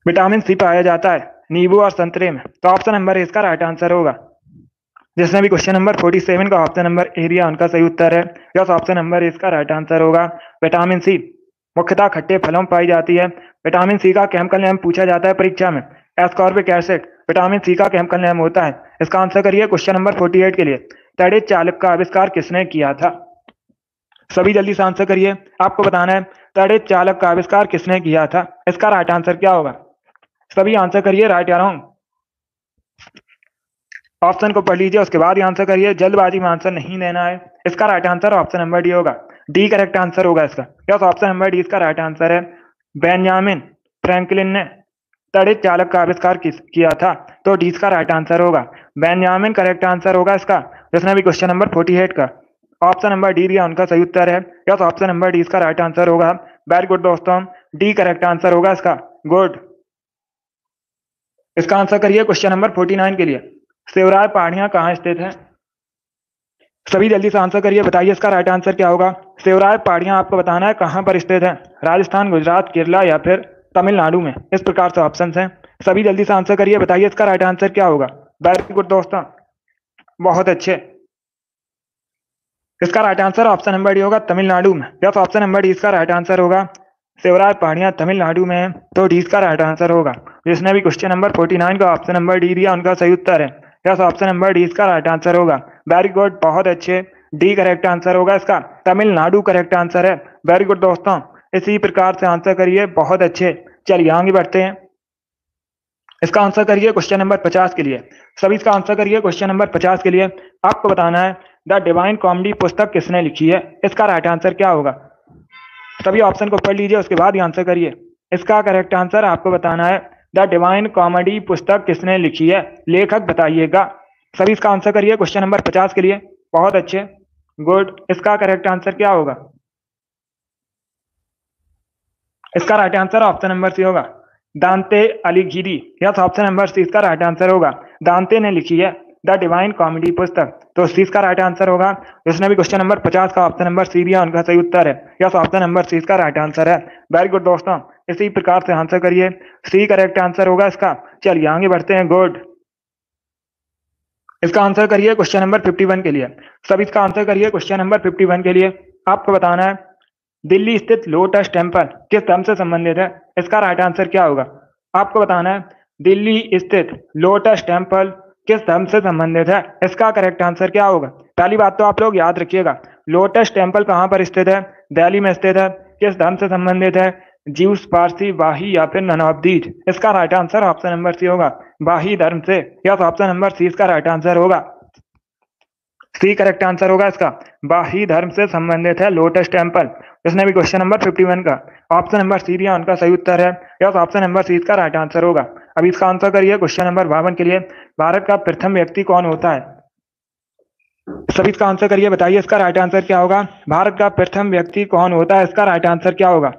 विटामिन सी पाया जाता है नींबू और संतरे में, तो ऑप्शन नंबर ए इसका राइट आंसर होगा। जिसने भी क्वेश्चन नंबर 47 का ऑप्शन नंबर ए दिया, उनका सही उत्तर है। यस, ऑप्शन नंबर ए इसका राइट आंसर होगा। विटामिन सी मुख्यतः खट्टे फलों में पाई जाती है। विटामिन सी का केमिकल नेम पूछा जाता है परीक्षा में, एस्कॉर्बिक एसिड विटामिन सी का केमिकल नेम होता है। इसका आंसर करिए क्वेश्चन नंबर 48 के लिए। तड़ित चालक का आविष्कार किसने किया था? सभी जल्दी से आंसर करिए। आपको बताना है तड़ित चालक का आविष्कार किसने किया था। इसका राइट आंसर क्या होगा? सभी आंसर करिए, राइट या रॉन्ग। ऑप्शन को पढ़ लीजिए, उसके बाद ही आंसर करिए, जल्दबाजी में आंसर नहीं लेना है। इसका right answer option number D होगा। डी करेक्ट आंसर होगा इसका। यस, ऑप्शन नंबर डी इसका राइट आंसर है। बेंजामिन फ्रैंकलिन ने तड़ित चालक का आविष्कार किया था, तो डी इसका राइट आंसर होगा। बेंजामिन करेक्ट आंसर होगा इसका। जिसने भी क्वेश्चन नंबर 48 का ऑप्शन नंबर डी दिया, उनका सही उत्तर है। यस, ऑप्शन नंबर डी इसका राइट आंसर होगा। वेरी गुड दोस्तों, डी करेक्ट आंसर होगा इसका। गुड। इसका आंसर करिए क्वेश्चन नंबर 49 के लिए। सेवराय पहाड़ियां कहाँ स्थित है? सभी जल्दी से आंसर करिए, बताइए इसका राइट आंसर क्या होगा। सेवराय पहाड़ियां आपको बताना है कहां पर स्थित है। राजस्थान, गुजरात, केरला या फिर तमिलनाडु में। इस प्रकार से ऑप्शन हैं। सभी जल्दी से आंसर करिए, बताइए इसका राइट आंसर क्या होगा। वेरी गुड दोस्तों, बहुत अच्छे। इसका right answer option number D होगा, तमिलनाडु में। यस, ऑप्शन नंबर डी इसका राइट आंसर होगा। सेवराय पहाड़ियां तमिलनाडु में है, तो डी इसका राइट आंसर होगा। जिसने भी क्वेश्चन नंबर 49 का ऑप्शन नंबर डी दिया, उनका सही उत्तर है। यस, ऑप्शन नंबर डी इसका राइट आंसर होगा। वेरी गुड, बहुत अच्छे, डी करेक्ट आंसर होगा इसका। तमिलनाडु करेक्ट आंसर है। वेरी गुड दोस्तों, इसी प्रकार से आंसर करिए, बहुत अच्छे। चलिए आगे बढ़ते हैं। इसका आंसर करिए क्वेश्चन नंबर 50 के लिए। सभी इसका आंसर करिए क्वेश्चन नंबर 50 के लिए। आपको बताना है द डिवाइन कॉमेडी पुस्तक किसने लिखी है। इसका राइट आंसर क्या होगा? सभी ऑप्शन को पढ़ लीजिए, उसके बाद ही आंसर करिए। इसका करेक्ट आंसर आपको बताना है द डिवाइन कॉमेडी पुस्तक किसने लिखी है, लेखक बताइएगा। सभी इसका आंसर करिए क्वेश्चन नंबर 50 के लिए। बहुत अच्छे, गुड। इसका करेक्ट आंसर क्या होगा? इसका right answer option number C होगा, दांते अलिघिरी। यस, ऑप्शन नंबर सी इसका राइट आंसर होगा। दांते ने लिखी है द डिवाइन कॉमेडी पुस्तक, तो सी इसका राइट आंसर होगा। जिसने भी क्वेश्चन नंबर 50 का ऑप्शन नंबर सी दिया, उनका सही उत्तर है। यस, ऑप्शन नंबर सी इसका राइट आंसर है। वेरी गुड दोस्तों, इसी प्रकार से आंसर करिए, सी करेक्ट आंसर होगा इसका। चलिए आगे बढ़ते हैं। गुड। इसका आंसर करिए क्वेश्चन नंबर 51 के लिए। सब इसका आंसर करिए क्वेश्चन नंबर 51 के लिए। आपको बताना है दिल्ली स्थित लोटस टेम्पल किस धर्म से संबंधित है। इसका राइट आंसर क्या होगा? आपको बताना है दिल्ली स्थित लोटस टेम्पल किस धर्म से संबंधित है। इसका करेक्ट आंसर क्या होगा? पहली बात तो आप लोग याद रखिएगा, लोटस टेम्पल कहां पर स्थित है? दिल्ली में स्थित है। किस धर्म से संबंधित है? ज्यूस, पारसी, वाही या फिर नन ऑफ दीज। इसका right answer option number C होगा, वाही धर्म से। यस, ऑप्शन नंबर सी इसका राइट आंसर होगा। सी करेक्ट आंसर होगा इसका, वाही धर्म से संबंधित है लोटस टेम्पल। इसने भी क्वेश्चन नंबर 51 का ऑप्शन नंबर सी दिया, उनका सही उत्तर है। यस, ऑप्शन नंबर सी इसका राइट आंसर होगा। अब इसका आंसर करिए क्वेश्चन नंबर 52 के लिए। भारत का प्रथम व्यक्ति कौन होता है? सभी इसका आंसर करिए, बताइए इसका राइट आंसर क्या होगा। भारत का प्रथम व्यक्ति कौन होता है, इसका राइट आंसर क्या होगा।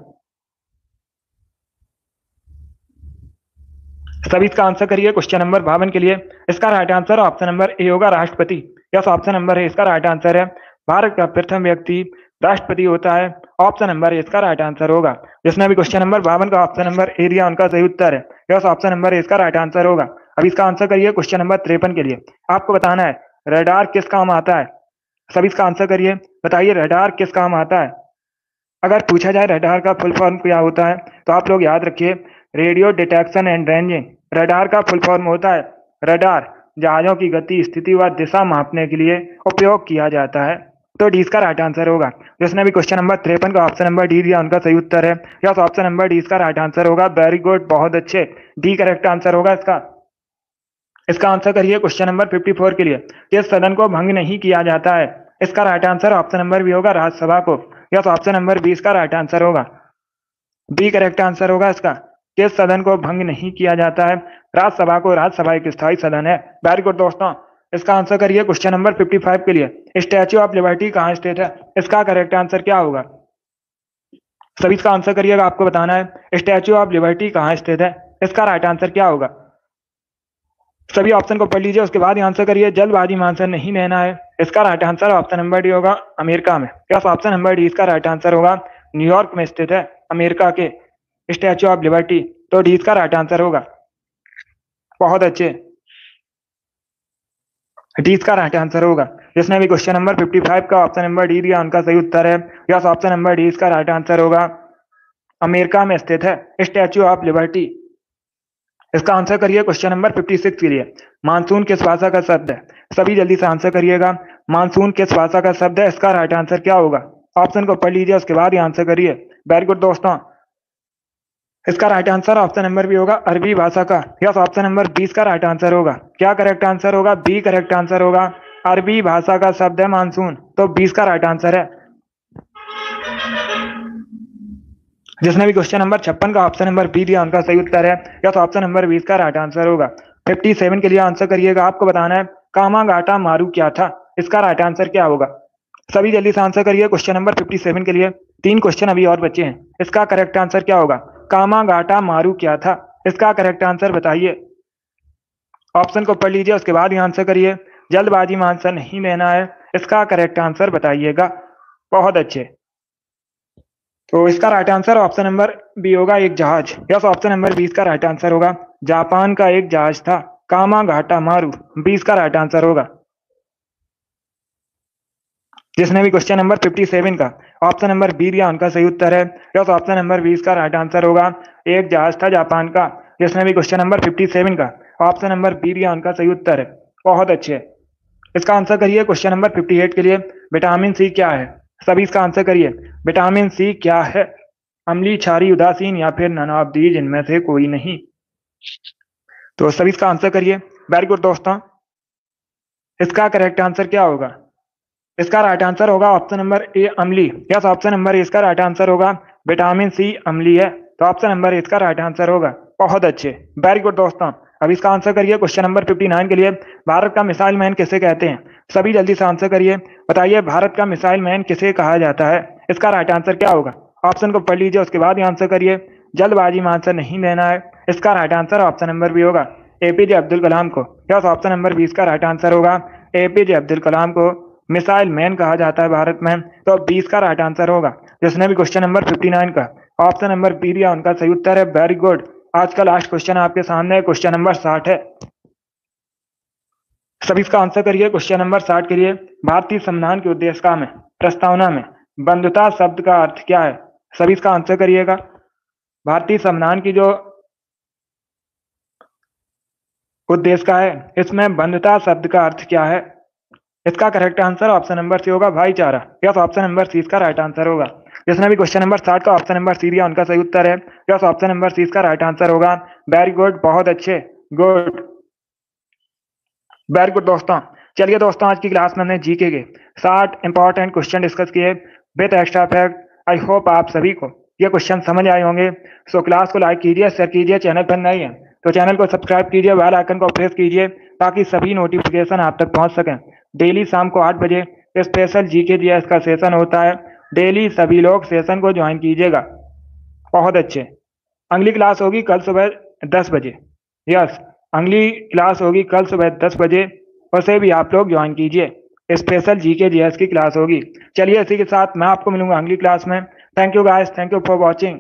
सभी इसका आंसर करिए क्वेश्चन नंबर 52 के लिए। इसका right answer option number A होगा, राष्ट्रपति। यस, ऑप्शन नंबर ए इसका राइट आंसर है। भारत का प्रथम व्यक्ति राष्ट्रपति होता है, ऑप्शन नंबर ए इसका राइट आंसर होगा। जिसने भी क्वेश्चन नंबर 52 का ऑप्शन नंबर ए दिया उनका सही उत्तर है। यस, ऑप्शन नंबर ए इसका राइट आंसर होगा। अब इसका आंसर करिए क्वेश्चन नंबर 53 के लिए। आपको बताना है रडार किस काम आता है। सभी इसका आंसर करिए, बताइए रडार किस काम आता है। अगर पूछा जाए रडार का फुल फॉर्म क्या होता है तो आप लोग याद रखिए, radio detection and ranging. Radar का फुल फॉर्म होता है रडार जहाजों की गति, स्थिति व दिशा मापने के लिए उपयोग किया जाता है। तो डी इसका राइट आंसर होगा। जिसने भी क्वेश्चन नंबर 53 का ऑप्शन नंबर डी दिया उनका सही उत्तर है। यस, ऑप्शन नंबर डी इसका राइट आंसर होगा। वेरी गुड, बहुत अच्छे, डी करेक्ट आंसर होगा इसका। इसका आंसर करिए क्वेश्चन नंबर 54 के लिए। किस सदन को भंग नहीं किया जाता है। इसका right answer option number B होगा, राज्यसभा को। यस, ऑप्शन नंबर बी इसका राइट आंसर होगा, बी करेक्ट आंसर होगा इसका। किस सदन को भंग नहीं किया जाता है, राज्यसभा को। राज्यसभा एक स्थायी सदन है। वेरी गुड दोस्तों, इसका आंसर करिए क्वेश्चन नंबर 55 के लिए। स्टैच्यू ऑफ लिबर्टी कहाँ स्थित है, इसका करेक्ट आंसर क्या होगा। सभी इसका आंसर करिएगा, आपको बताना है स्टैच्यू ऑफ लिबर्टी कहाँ स्थित है, इसका राइट आंसर क्या होगा। सभी ऑप्शन को पढ़ लीजिए, उसके बाद आंसर करिए। जल्दबाजी में आंसर नहीं लेना है। इसका right answer option number D होगा, अमेरिका में। यस, ऑप्शन नंबर डी इसका राइट आंसर होगा। न्यूयॉर्क में स्थित है अमेरिका के स्टैच्यू ऑफ लिबर्टी। तो डी इसका राइट आंसर होगा। बहुत अच्छे, डी इसका राइट आंसर होगा। जिसने भी क्वेश्चन नंबर 55 का ऑप्शन नंबर डी दिया उनका सही उत्तर है। यस, ऑप्शन नंबर डी इसका राइट आंसर होगा। अमेरिका में स्थित है स्टैच्यू ऑफ लिबर्टी। इसका आंसर करिए क्वेश्चन नंबर 56 के लिए। मानसून किस भाषा का शब्द है। सभी जल्दी से आंसर करिएगा, मानसून किस भाषा का शब्द है, इसका राइट आंसर क्या होगा। ऑप्शन को पढ़ लीजिए, उसके बाद ही आंसर करिए। वेरी गुड दोस्तों, इसका right answer option number B होगा, अरबी भाषा का। यस, ऑप्शन नंबर 20 का राइट आंसर होगा। क्या करेक्ट आंसर होगा, बी करेक्ट आंसर होगा। अरबी भाषा का शब्द है मानसून, तो 20 का राइट आंसर है। जिसने भी क्वेश्चन नंबर 56 का ऑप्शन नंबर बी दिया उनका सही उत्तर है। यस, ऑप्शन नंबर 20 का राइट आंसर होगा। 57 के लिए आंसर करिएगा, आपको बताना है कामागाटा मारू क्या था, इसका राइट आंसर क्या होगा। सभी जल्दी से आंसर करिए क्वेश्चन नंबर 57 के लिए। 3 क्वेश्चन अभी और बचे हैं, इसका करेक्ट आंसर क्या होगा। कामागाटा मारू क्या था, इसका करेक्ट आंसर बताइए। ऑप्शन को पढ़ लीजिए, उसके बाद ही आंसर करिए। जल्दबाजी में आंसर नहीं लेना है, इसका करेक्ट आंसर बताइएगा। बहुत अच्छे, तो इसका right answer option number B होगा, एक जहाज। यस, ऑप्शन नंबर 20 का राइट आंसर होगा। जापान का एक जहाज था कामागाटा मारू, 20 का राइट आंसर होगा। जिसने भी क्वेश्चन नंबर 57 का ऑप्शन नंबर बी दिया उनका सही उत्तर है। यस, ऑप्शन नंबर 20 का राइट आंसर होगा, एक जहाज था जापान का। जिसने भी क्वेश्चन नंबर 57 का ऑप्शन नंबर बी दिया उनका सही उत्तर है। बहुत अच्छे, इसका आंसर करिए क्वेश्चन नंबर 58 के लिए। विटामिन सी क्या है, सभी इसका आंसर करिए। विटामिन सी क्या है, अम्लीय, क्षारीय, उदासीन या फिर नन ऑफ दीज, इनमें से कोई नहीं। तो सभी इसका आंसर करिए। वेरी गुड दोस्तों, इसका करेक्ट आंसर क्या होगा। इसका राइट आंसर होगा ऑप्शन नंबर ए, अम्लीय। यस, ऑप्शन नंबर ए इसका राइट आंसर होगा। विटामिन सी अम्लीय है, तो ऑप्शन नंबर ए इसका राइट आंसर होगा। बहुत अच्छे, वेरी गुड दोस्तों। अब इसका आंसर करिए क्वेश्चन नंबर 59 के लिए। भारत का मिसाइल मैन किसे कहते हैं, सभी जल्दी से आंसर करिए। बताइए भारत का मिसाइल मैन किसे कहा जाता है, इसका राइट आंसर क्या होगा। ऑप्शन को पढ़ लीजिए, उसके बाद ही आंसर करिए। जल्दबाजी में आंसर नहीं लेना है। इसका right answer option number B होगा, एपीजे अब्दुल कलाम को। यस, ऑप्शन नंबर 20 का राइट आंसर होगा। एपीजे अब्दुल कलाम को मिसाइल मैन कहा जाता है भारत में, तो 20 का राइट आंसर होगा। जिसने भी क्वेश्चन नंबर 59 का ऑप्शन नंबर बी दिया उनका सही उत्तर है। वेरी गुड, आज का लास्ट क्वेश्चन आपके सामने क्वेश्चन नंबर 60 है। सभी इसका आंसर करिए क्वेश्चन नंबर 60 के लिए। भारतीय संविधान की उद्देशिका में, प्रस्तावना में बंधुता शब्द का अर्थ क्या है, सभी इसका आंसर करिएगा। भारतीय संविधान की जो उद्देशिका है, इसमें बंधुता शब्द का अर्थ क्या है। इसका correct answer option number C होगा, भाईचारा। यस, ऑप्शन नंबर सी इसका राइट आंसर होगा। जिसने भी क्वेश्चन नंबर 60 का ऑप्शन नंबर सी दिया उनका सही उत्तर है। यस, ऑप्शन नंबर सी इसका राइट आंसर होगा। वेरी गुड, बहुत अच्छे, गुड, वेरी गुड दोस्तों। चलिए दोस्तों, आज की क्लास में हमने जीके के 60 इंपॉर्टेंट क्वेश्चन डिस्कस किए with extra fact. I hope आप सभी को ये क्वेश्चन समझ आए होंगे। सो क्लास को लाइक कीजिए, शेयर कीजिए। चैनल पर नए हैं तो चैनल को सब्सक्राइब कीजिए, बेल आइकन को प्रेस कीजिए ताकि सभी नोटिफिकेशन आप तक पहुंच सकें। डेली शाम को 8 बजे स्पेशल जीके जीएस का सेशन होता है। डेली सभी लोग सेशन को ज्वाइन कीजिएगा। बहुत अच्छे। अगली क्लास होगी कल सुबह 10 बजे। यस, अगली क्लास होगी कल सुबह 10 बजे, उसे भी आप लोग ज्वाइन कीजिए। स्पेशल जीके जीएस की क्लास होगी। चलिए इसी के साथ मैं आपको मिलूंगा अगली क्लास में। Thank you guys, thank you for watching.